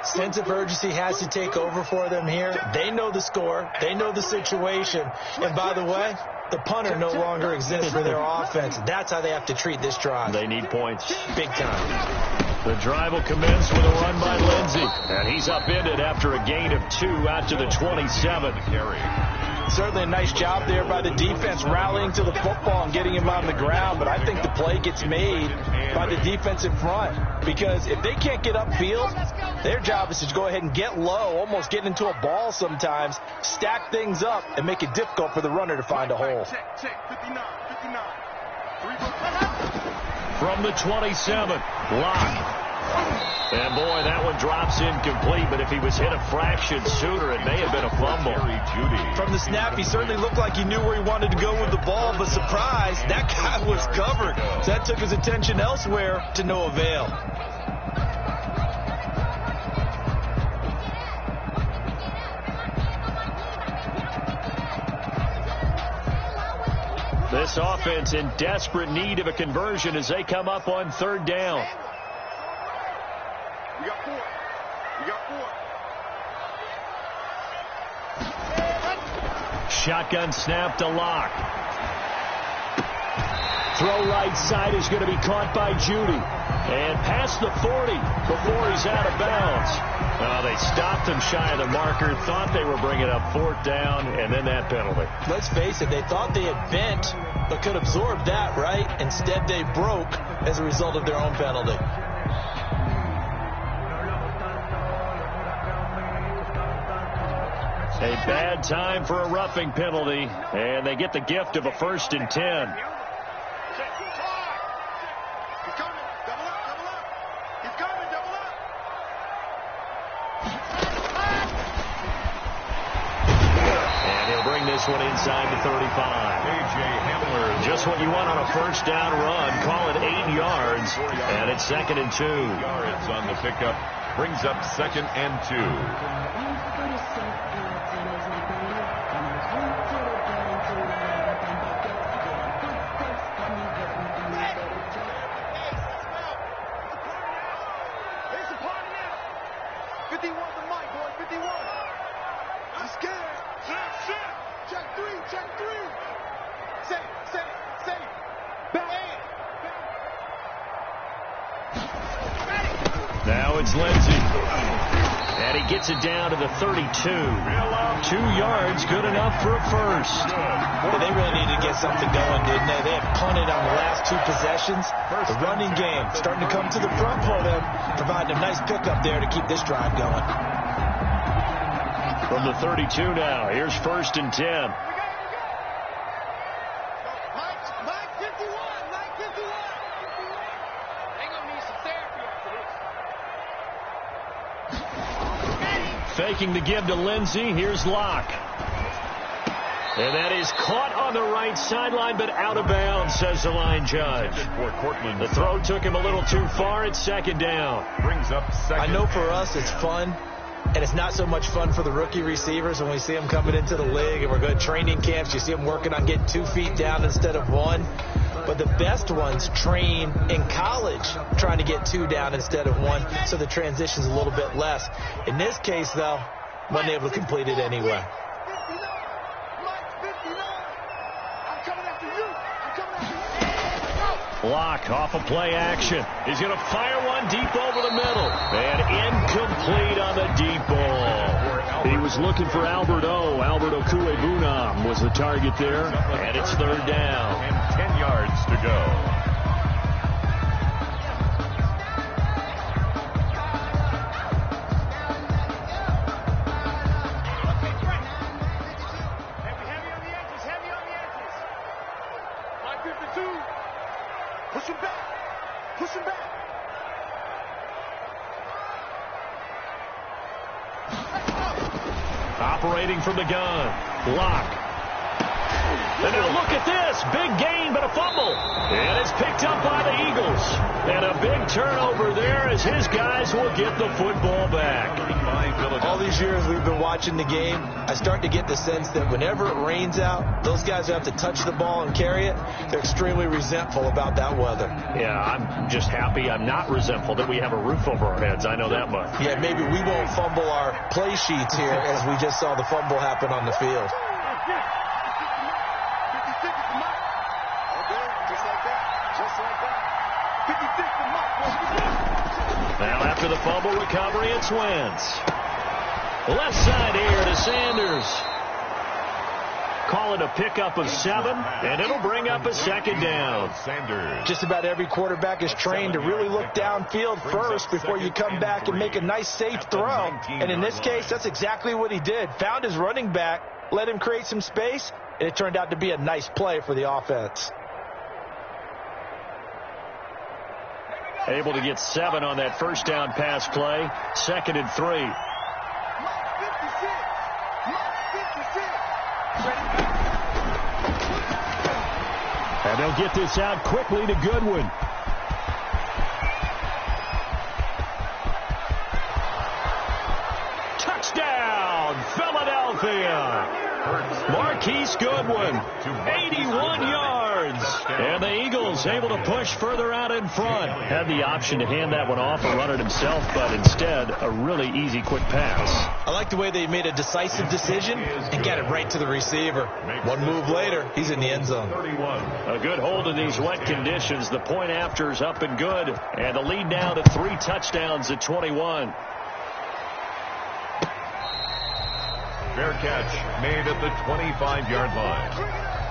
Sense of urgency has to take over for them here. They know the score. They know the situation. And by the way, the punter no longer exists for their offense. That's how they have to treat this drive. They need points. Big time. The drive will commence with a run by Lindsey. And he's upended after a gain of 2 out to the 27. Carry. Certainly a nice job there by the defense rallying to the football and getting him on the ground. But I think the play gets made by the defensive front. Because if they can't get upfield, their job is to go ahead and get low, almost get into a ball sometimes, stack things up, and make it difficult for the runner to find a hole. Check, 59. From the 27, Locke. And boy, that one drops incomplete, but if he was hit a fraction sooner, it may have been a fumble. From the snap, he certainly looked like he knew where he wanted to go with the ball, but surprise, that guy was covered. So that took his attention elsewhere to no avail. This offense in desperate need of a conversion as they come up on 3rd down. We got 4. Shotgun snap to Locke. Throw right side is going to be caught by Judy. And past the 40 before he's out of bounds. They stopped him shy of the marker, thought they were bringing up 4th down, and then that penalty. Let's face it, they thought they had bent, but could absorb that, right? Instead, they broke as a result of their own penalty. A bad time for a roughing penalty, and they get the gift of a 1st and 10. This one inside the 35. A.J. Hamler. Just what you want on a 1st down run. Call it 8 yards, and it's 2nd and 2. Yards on the pickup brings up 2nd and 2. Now it's Lindsey. And he gets it down to the 32. 2 yards, good enough for a 1st. Boy, they really needed to get something going, didn't they? They had punted on the last 2 possessions. The running game starting to come to the front for them, providing a nice pickup there to keep this drive going. From the 32 now, here's 1st and 10. Faking the give to Lindsey. Here's Locke. And that is caught on the right sideline, but out of bounds, says the line judge. The throw took him a little too far. It's 2nd down. Brings up 2nd. I know for us it's fun, and it's not so much fun for the rookie receivers when we see them coming into the league and we're going to training camps. You see them working on getting 2 feet down instead of 1. But the best ones train in college trying to get 2 down instead of 1, so the transition's a little bit less. In this case, though, wasn't able to complete it anyway. Locke off of play action. He's going to fire one deep over the middle. And incomplete on the deep ball. He was looking for Albert Okuebunam was the target there. And it's 3rd down. And 10 yards to go. Operating from the gun. Lock. And now look at this. Big gain, but a fumble. And it's picked up by the Eagles. And a big turnover there as his guys will get the football back. All these years we've been watching the game, I start to get the sense that whenever it rains out, those guys who have to touch the ball and carry it, they're extremely resentful about that weather. Yeah, I'm just happy I'm not resentful that we have a roof over our heads. I know that much. Yeah, maybe we won't fumble our play sheets here as we just saw the fumble happen on the field. Now after the fumble recovery, it's Wentz. Left side here to Sanders. Call it a pickup of 7, and it'll bring up a second down. Sanders. Just about every quarterback is trained to really look downfield first before you come back and make a nice, safe throw. And in this case, that's exactly what he did. Found his running back, let him create some space, and it turned out to be a nice play for the offense. Able to get 7 on that first down pass play. 2nd and 3. And they'll get this out quickly to Goodwin. Touchdown, Philadelphia. Marquise Goodwin, 81 yards. And the Eagles able to push further out in front. Had the option to hand that one off or run it himself, but instead a really easy, quick pass. I like the way they made a decisive decision and got it right to the receiver. One move later, he's in the end zone. A good hold in these wet conditions. The point after is up and good. And the lead now to 3 touchdowns at 21. Fair catch made at the 25-yard line.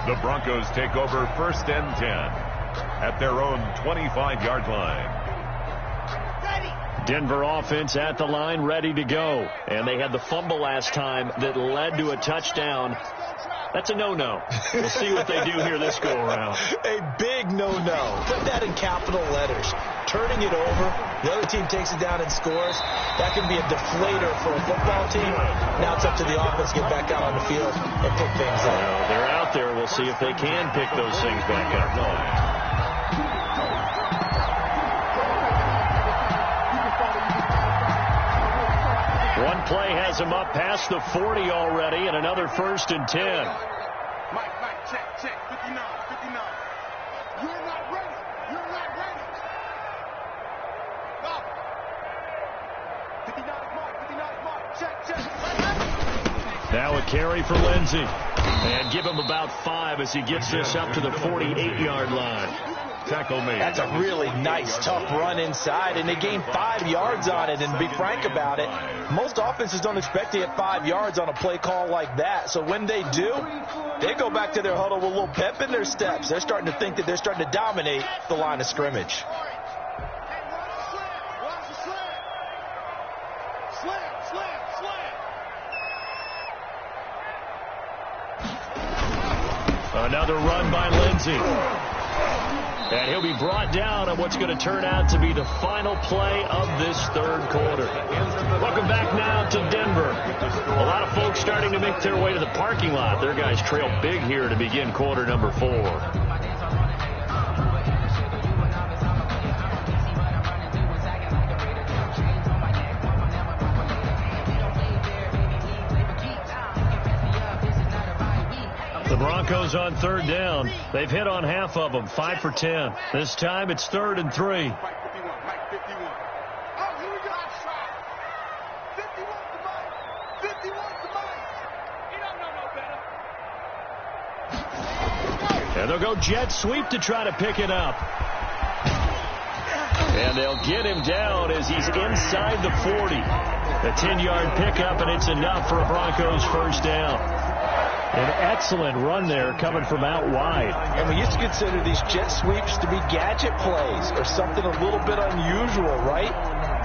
The Broncos take over 1st and 10 at their own 25-yard line. Denver offense at the line, ready to go. And they had the fumble last time that led to a touchdown. That's a no-no. We'll see what they do here this go-around. A big no-no. Put that in capital letters. Turning it over, the other team takes it down and scores. That can be a deflator for a football team. Now it's up to the offense to get back out on the field and pick things up. Well, they're out there. We'll see if they can pick those things back up. One play has him up past the 40 already, and another 1st and 10. Mike, check, 59. You're not ready. Go. 59 is Mark, check. Now a carry for Lindsey. And give him about 5 as he gets this up to the 48-yard line. Tackle made. That's a really nice, tough run inside, and they gained 5 yards on it. And to be frank about it, most offenses don't expect to get 5 yards on a play call like that. So when they do, they go back to their huddle with a little pep in their steps. They're starting to think that they're starting to dominate the line of scrimmage. Another run by Lindsey. And he'll be brought down on what's going to turn out to be the final play of this 3rd quarter. Welcome back now to Denver. A lot of folks starting to make their way to the parking lot. Their guys trail big here to begin quarter number 4. The Broncos on 3rd down. They've hit on half of them, 5 for 10. This time it's 3rd and 3. Mike 51. Oh, here we go. 51 to Mike. 51 to Mike. He don't know no better. And they'll go jet sweep to try to pick it up. And they'll get him down as he's inside the 40. A 10-yard pickup, and it's enough for a Broncos 1st down. An excellent run there coming from out wide. And we used to consider these jet sweeps to be gadget plays or something a little bit unusual, right?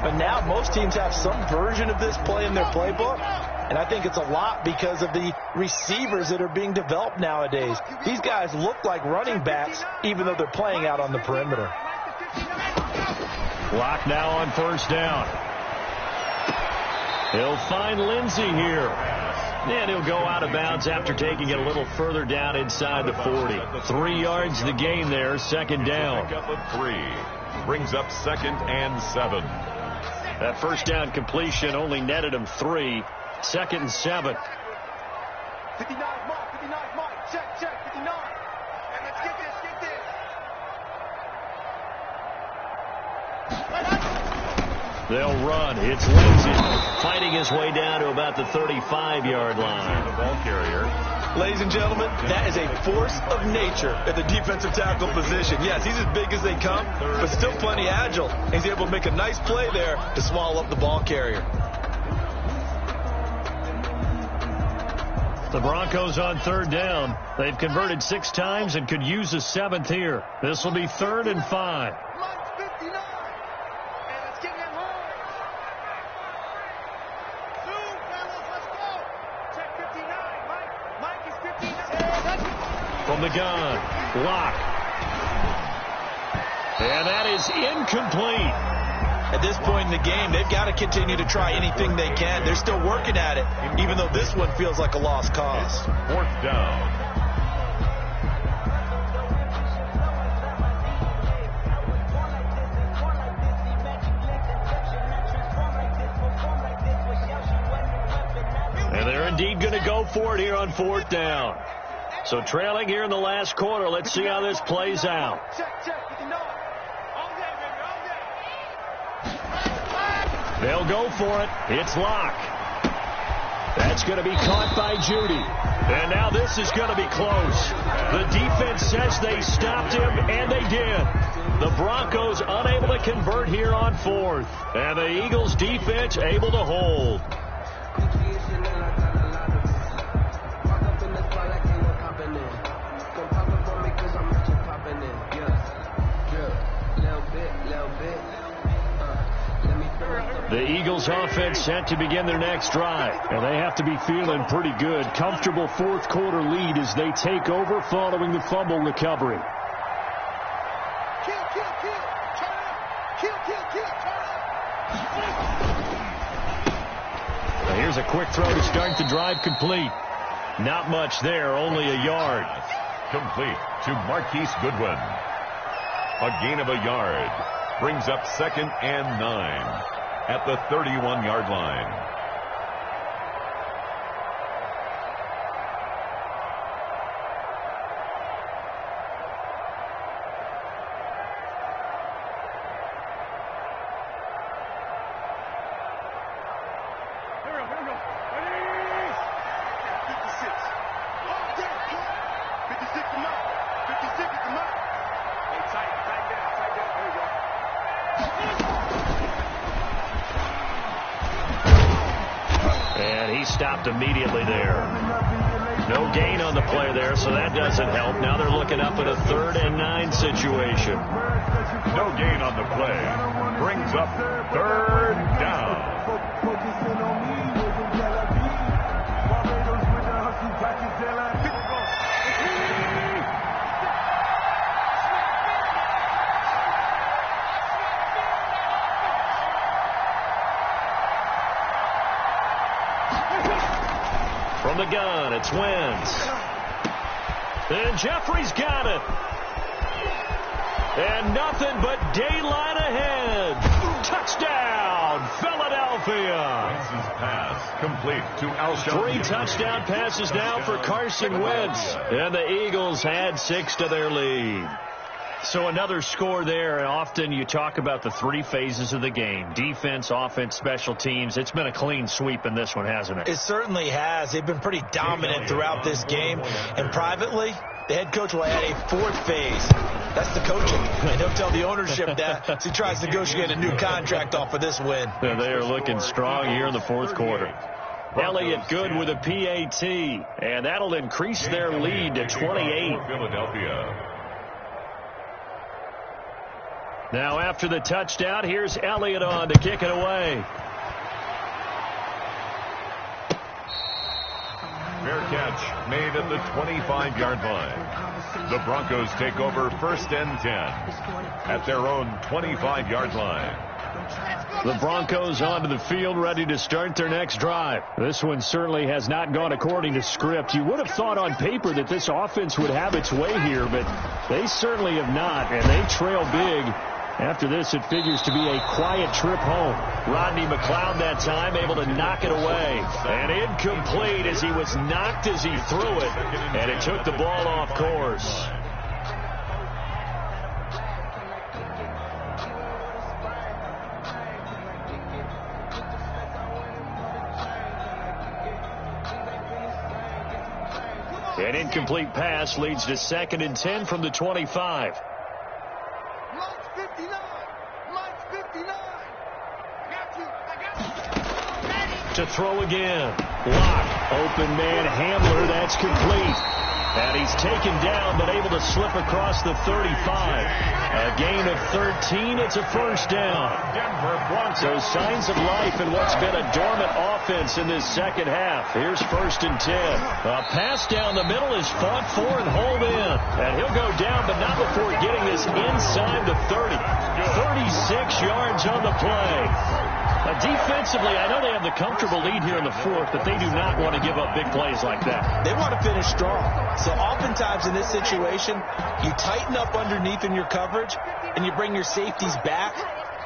But now most teams have some version of this play in their playbook. And I think it's a lot because of the receivers that are being developed nowadays. These guys look like running backs even though they're playing out on the perimeter. Clock now on 1st down. He'll find Lindsey here. And he'll go out of bounds after taking it a little further down inside the 40. 3 yards the gain there, second down. Pick up of 3. Brings up 2nd and 7. That first down completion only netted him 3. 2nd and 7. 59 mark, 59 mark. Check, 59. And let's get this. They'll run. It's Lazy fighting his way down to about the 35-yard line. The ball carrier. Ladies and gentlemen, that is a force of nature at the defensive tackle position. Yes, he's as big as they come, but still plenty agile. He's able to make a nice play there to swallow up the ball carrier. The Broncos on 3rd down. They've converted 6 times and could use a 7th here. This will be 3rd and 5. Mike's 59. And let's get him home. Zoom, fellas, let's go. Check 59. Mike is 59. From the gun, block. And that is incomplete. At this point in the game, they've got to continue to try anything they can. They're still working at it, even though this one feels like a lost cause. 4th down. And they're indeed going to go for it here on 4th down. So trailing here in the last quarter. Let's see how this plays out. Check, 59. All day, baby, all day. They'll go for it. It's Locke. That's going to be caught by Judy. And now this is going to be close. The defense says they stopped him, and they did. The Broncos unable to convert here on 4th. And the Eagles defense able to hold. The Eagles offense set to begin their next drive, and they have to be feeling pretty good. Comfortable 4th quarter lead as they take over following the fumble recovery. Kill, turn up. Kill, turn up. Now here's a quick throw to start the drive complete. Not much there, only a yard. Complete to Marquise Goodwin. A gain of a yard. Brings up 2nd and 9. At the 31-yard line. Here we go. Ready? 56. Oh, damn. 56 to Mike. 56 to Mike. Hey, tight down. Here we go. And he stopped immediately there. No gain on the play there, so that doesn't help. Now they're looking up at a 3rd and 9 situation. No gain on the play. Brings up 3rd down. From the gun, it's Wentz. And Jeffrey's got it. And nothing but daylight ahead. Touchdown, Philadelphia. Wentz's pass complete to Alshon. 3 touchdown passes now for Carson Wentz. And the Eagles add 6 to their lead. So another score there, and often you talk about the 3 phases of the game. Defense, offense, special teams. It's been a clean sweep in this one, hasn't it? It certainly has. They've been pretty dominant throughout this game. And privately, the head coach will add a 4th phase. That's the coaching. And he'll tell the ownership that as he tries to negotiate a new contract off of this win. And they are looking strong here in the 4th quarter. Elliott good with a PAT, and that'll increase their lead to 28. Philadelphia. Now after the touchdown, here's Elliott on to kick it away. Fair catch made at the 25-yard line. The Broncos take over 1st and 10 at their own 25-yard line. The Broncos onto the field, ready to start their next drive. This one certainly has not gone according to script. You would have thought on paper that this offense would have its way here, but they certainly have not, and they trail big. After this, it figures to be a quiet trip home. Rodney McLeod that time able to knock it away. And incomplete as he was knocked as he threw it, and it took the ball off course. An incomplete pass leads to 2nd and 10 from the 25. To throw again. Lock. Open man Hamler. That's complete. And he's taken down but able to slip across the 35. A gain of 13. It's a first down. So signs of life in what's been a dormant offense in this second half. Here's 1st and 10. A pass down the middle is fought for and hauled in. And he'll go down, but not before getting this inside the 30. 36 yards on the play. Defensively, I know they have the comfortable lead here in the 4th, but they do not want to give up big plays like that. They want to finish strong. So oftentimes in this situation, you tighten up underneath in your coverage, and you bring your safeties back.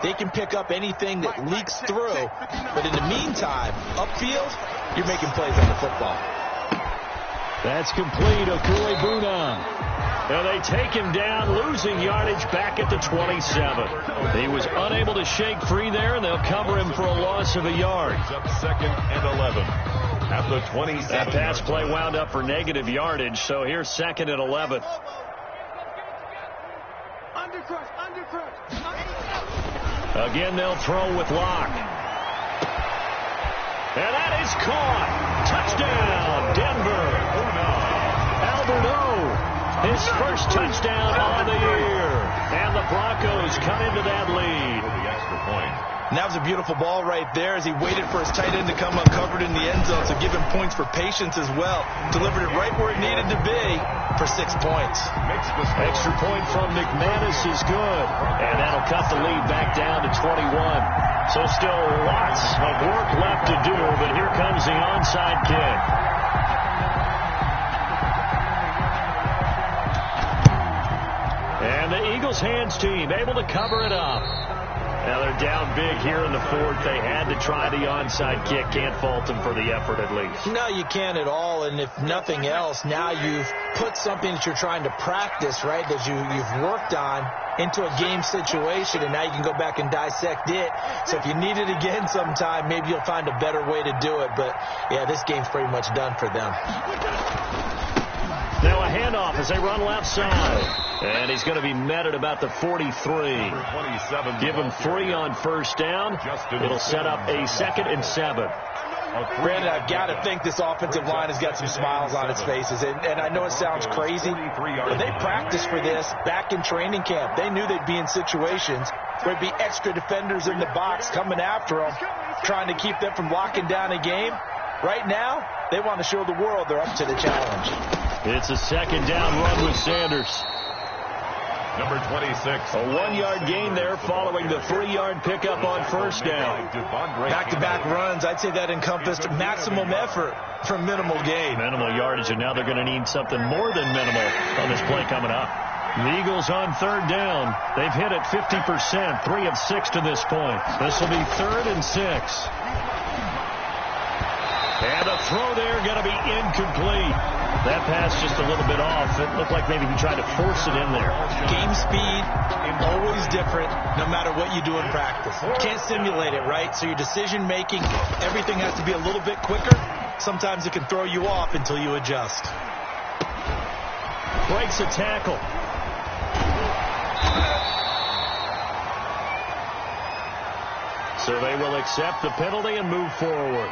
They can pick up anything that leaks through. But in the meantime, upfield, you're making plays on the football. That's complete. Okuebuna. And they take him down, losing yardage back at the 27. He was unable to shake free there, and they'll cover him for a loss of a yard. Up 2nd and 11 at the 27. That pass play wound up for negative yardage, so here's 2nd and 11. Again, they'll throw with Locke. And that is caught. Touchdown, Denver. Alberto. His first touchdown on the year. And the Broncos cut into that lead. For the extra point. And that was a beautiful ball right there as he waited for his tight end to come uncovered in the end zone. So give him points for patience as well. Delivered it right where it needed to be for 6 points. Extra point from McManus is good. And that'll cut the lead back down to 21. So still lots of work left to do, but here comes the onside kick. And the Eagles hands team able to cover it up. Now they're down big here in the 4th. They had to try the onside kick. Can't fault them for the effort at least. No, you can't at all. And if nothing else, now you've put something that you're trying to practice, right, that you've worked on into a game situation, and now you can go back and dissect it. So if you need it again sometime, maybe you'll find a better way to do it. But, yeah, this game's pretty much done for them. Now a handoff as they run left side. And he's going to be met at about the 43. Give him 3 on first down. It'll set up a 2nd and 7. Brandon, I've got to think this offensive line has got some smiles on its faces. And I know it sounds crazy, but they practiced for this back in training camp. They knew they'd be in situations where there'd be extra defenders in the box coming after them, trying to keep them from locking down a game. Right now, they want to show the world they're up to the challenge. It's a 2nd down run with Sanders. Number 26. A 1-yard gain there following the 3-yard pickup on first down. Back-to-back runs, I'd say that encompassed maximum effort for minimal gain. Minimal yardage, and now they're going to need something more than minimal on this play coming up. The Eagles on 3rd down. They've hit it 50%, 3 of 6 to this point. This will be 3rd and 6. And a throw there going to be incomplete. That pass just a little bit off. It looked like maybe he tried to force it in there. Game speed, always different, no matter what you do in practice. You can't simulate it, right? So your decision-making, everything has to be a little bit quicker. Sometimes it can throw you off until you adjust. Breaks a tackle. So they will accept the penalty and move forward.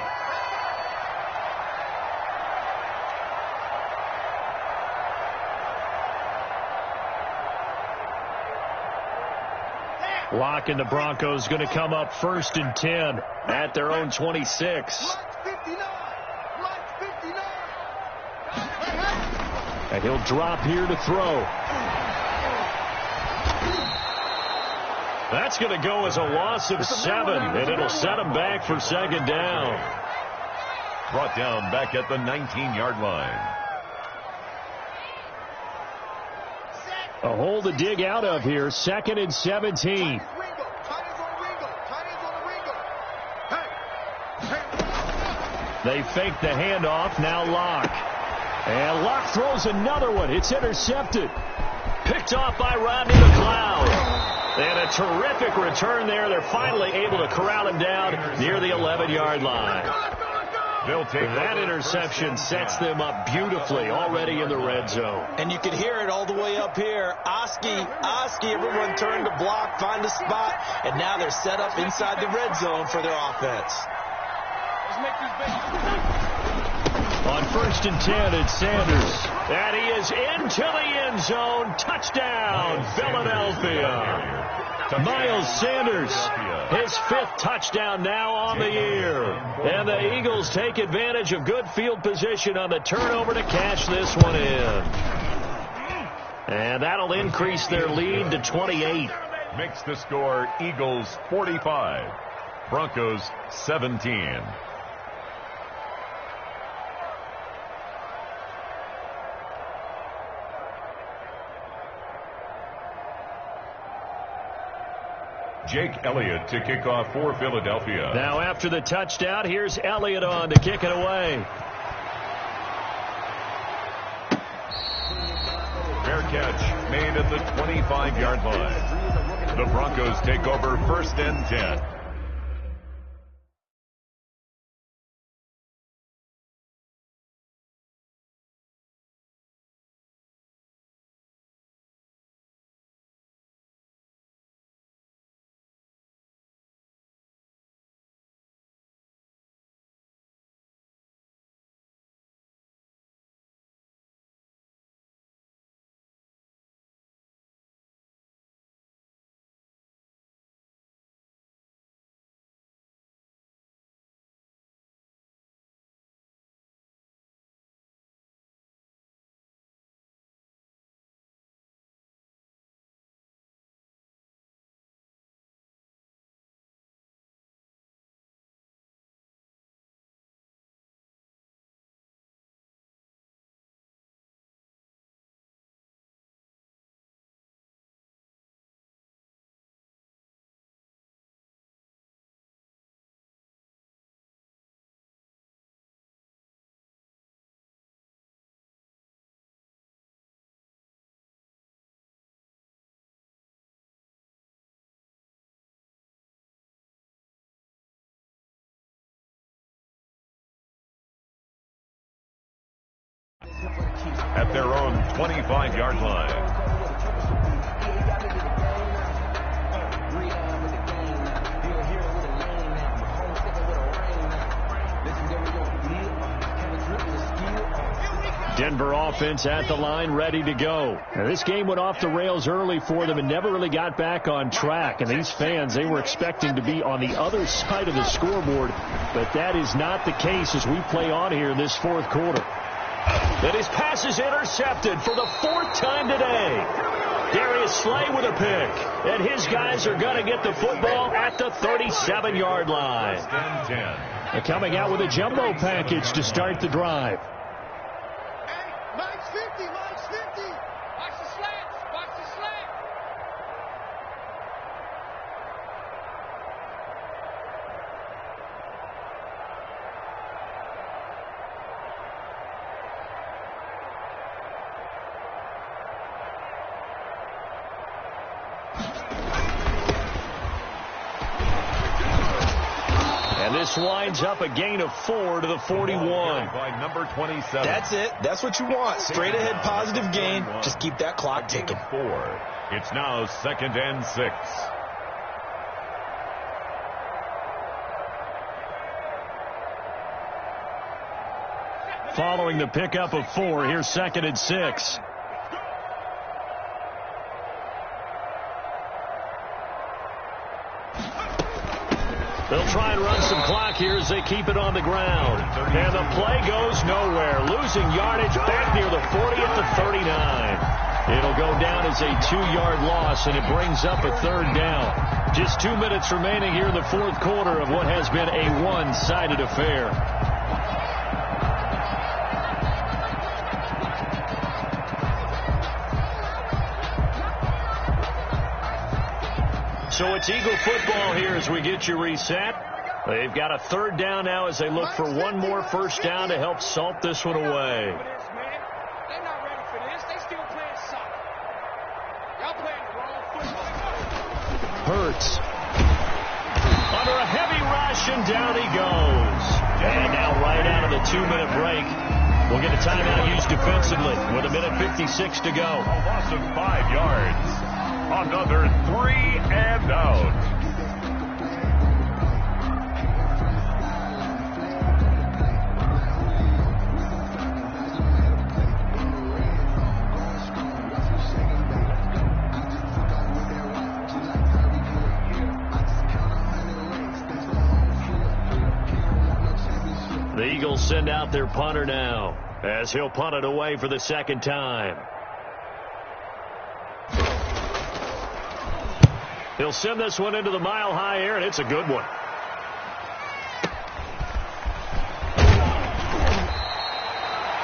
Locke and the Broncos going to come up 1st and 10 at their own 26. And he'll drop here to throw. That's going to go as a loss of 7, and it'll set them back for second down. Brought down back at the 19-yard line. A hole to dig out of here, 2nd and 17. They fake the handoff, now Locke. And Locke throws another one. It's intercepted. Picked off by Rodney McLeod. And a terrific return there. They're finally able to corral him down near the 11-yard line. They'll take that interception sets them up beautifully already in the red zone. And you can hear it all the way up here. Oski, everyone turned to block, find a spot, and now they're set up inside the red zone for their offense. On 1st and 10, it's Sanders. And he is into the end zone. Touchdown, Philadelphia. Miles Sanders, his 5th touchdown now on the year. And the Eagles take advantage of good field position on the turnover to cash this one in. And that'll increase their lead to 28. Makes the score Eagles 45, Broncos 17. Jake Elliott to kick off for Philadelphia. Now after the touchdown, here's Elliott on to kick it away. Fair catch made at the 25-yard line. The Broncos take over 1st and 10. At their own 25-yard line. Denver offense at the line, ready to go. Now, this game went off the rails early for them and never really got back on track. And these fans, they were expecting to be on the other side of the scoreboard, but that is not the case as we play on here in this 4th quarter. And his pass is intercepted for the 4th time today. Darius Slay with a pick. And his guys are going to get the football at the 37-yard line. They're coming out with a jumbo package to start the drive. Mike's 50, Mike's 50. Watch the slants, watch the slant. And this winds up a gain of 4 to the 41. By number 27. That's it. That's what you want. Straight ahead positive gain. Just keep that clock ticking. 4. It's now 2nd and 6. Following the pickup of 4, here's 2nd and 6. They'll try and run some clock here as they keep it on the ground. And the play goes nowhere. Losing yardage back near the 40 at the 39. It'll go down as a 2-yard loss, and it brings up a 3rd down. Just 2 minutes remaining here in the 4th quarter of what has been a one-sided affair. So it's Eagle football here as we get you reset. They've got a 3rd down now as they look for one more 1st down to help salt this one away. They're not ready for this. They still playing soccer. Y'all playing the wrong football. Hurts. Under a heavy rush, and down he goes. And now right out of the 2-minute break, we'll get a timeout used defensively with 1:56 to go. A loss of 5 yards. Another 3 and out. The Eagles send out their punter now as he'll punt it away for the 2nd time. He'll send this one into the mile-high air, and it's a good one.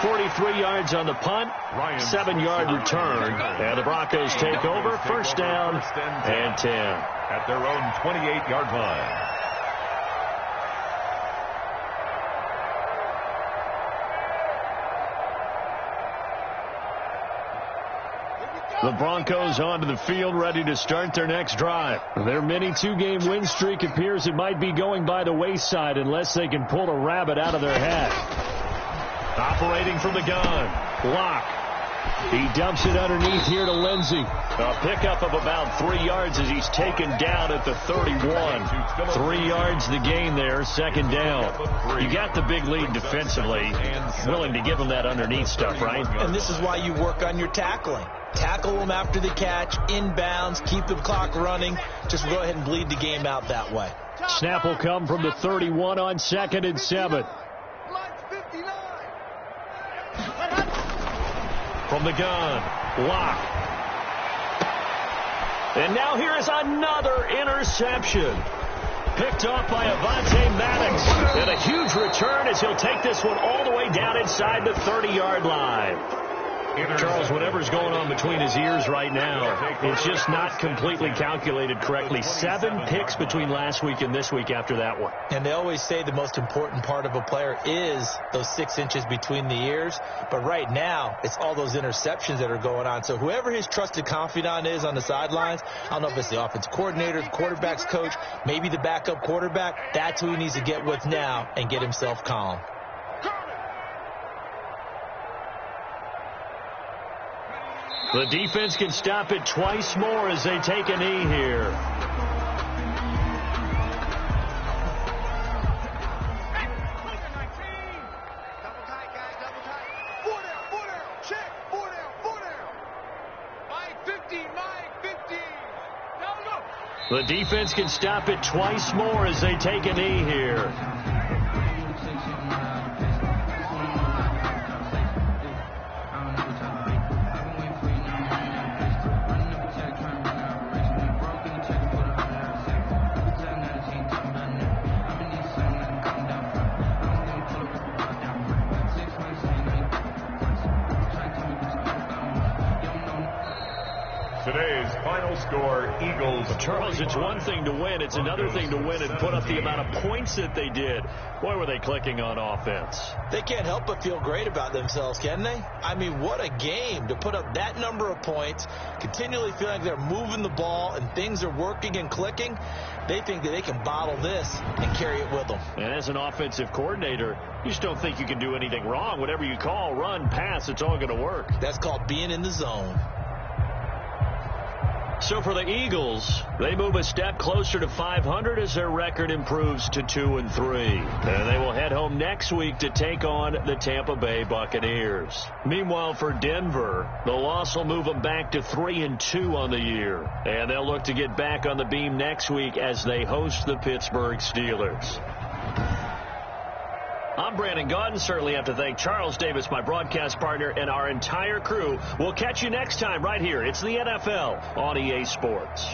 .43 yards on the punt, 7-yard return, and the Broncos take over. 1st down and 10. At their own 28-yard line. The Broncos onto the field, ready to start their next drive. Their mini 2-game win streak appears it might be going by the wayside unless they can pull a rabbit out of their hat. Operating from the gun, Locke. He dumps it underneath here to Lindsey. A pickup of about 3 yards as he's taken down at the 31. 3 yards the gain there, 2nd down. You got the big lead defensively. Willing to give him that underneath stuff, right? And this is why you work on your tackling. Tackle them after the catch, inbounds, keep the clock running. Just go ahead and bleed the game out that way. Snap will come from the 31 on 2nd and 7. From the gun, Locke. And now here is another interception. Picked off by Avonte Maddox. And a huge return as he'll take this one all the way down inside the 30-yard line. Charles, whatever's going on between his ears right now, it's just not completely calculated correctly. 7 picks between last week and this week after that one. And they always say the most important part of a player is those 6 inches between the ears. But right now, it's all those interceptions that are going on. So whoever his trusted confidant is on the sidelines, I don't know if it's the offense coordinator, the quarterback's coach, maybe the backup quarterback, that's who he needs to get with now and get himself calm. The defense can stop it twice more as they take a knee here. Double tight, guys, double tight. 4 down, check, 4 down. Mike 15, Mike 15. Go. The defense can stop it twice more as they take a knee here. Today's final score, Eagles. Charles, it's one thing to win. It's another thing to win and put up the amount of points that they did. Boy, were they clicking on offense. They can't help but feel great about themselves, can they? I mean, what a game to put up that number of points, continually feeling like they're moving the ball and things are working and clicking. They think that they can bottle this and carry it with them. And as an offensive coordinator, you just don't think you can do anything wrong. Whatever you call, run, pass, it's all going to work. That's called being in the zone. So for the Eagles, they move a step closer to 500 as their record improves to 2-3. And they will head home next week to take on the Tampa Bay Buccaneers. Meanwhile, for Denver, the loss will move them back to 3-2 on the year. And they'll look to get back on the beam next week as they host the Pittsburgh Steelers. I'm Brandon Gaudin. Certainly have to thank Charles Davis, my broadcast partner, and our entire crew. We'll catch you next time right here. It's the NFL on EA Sports.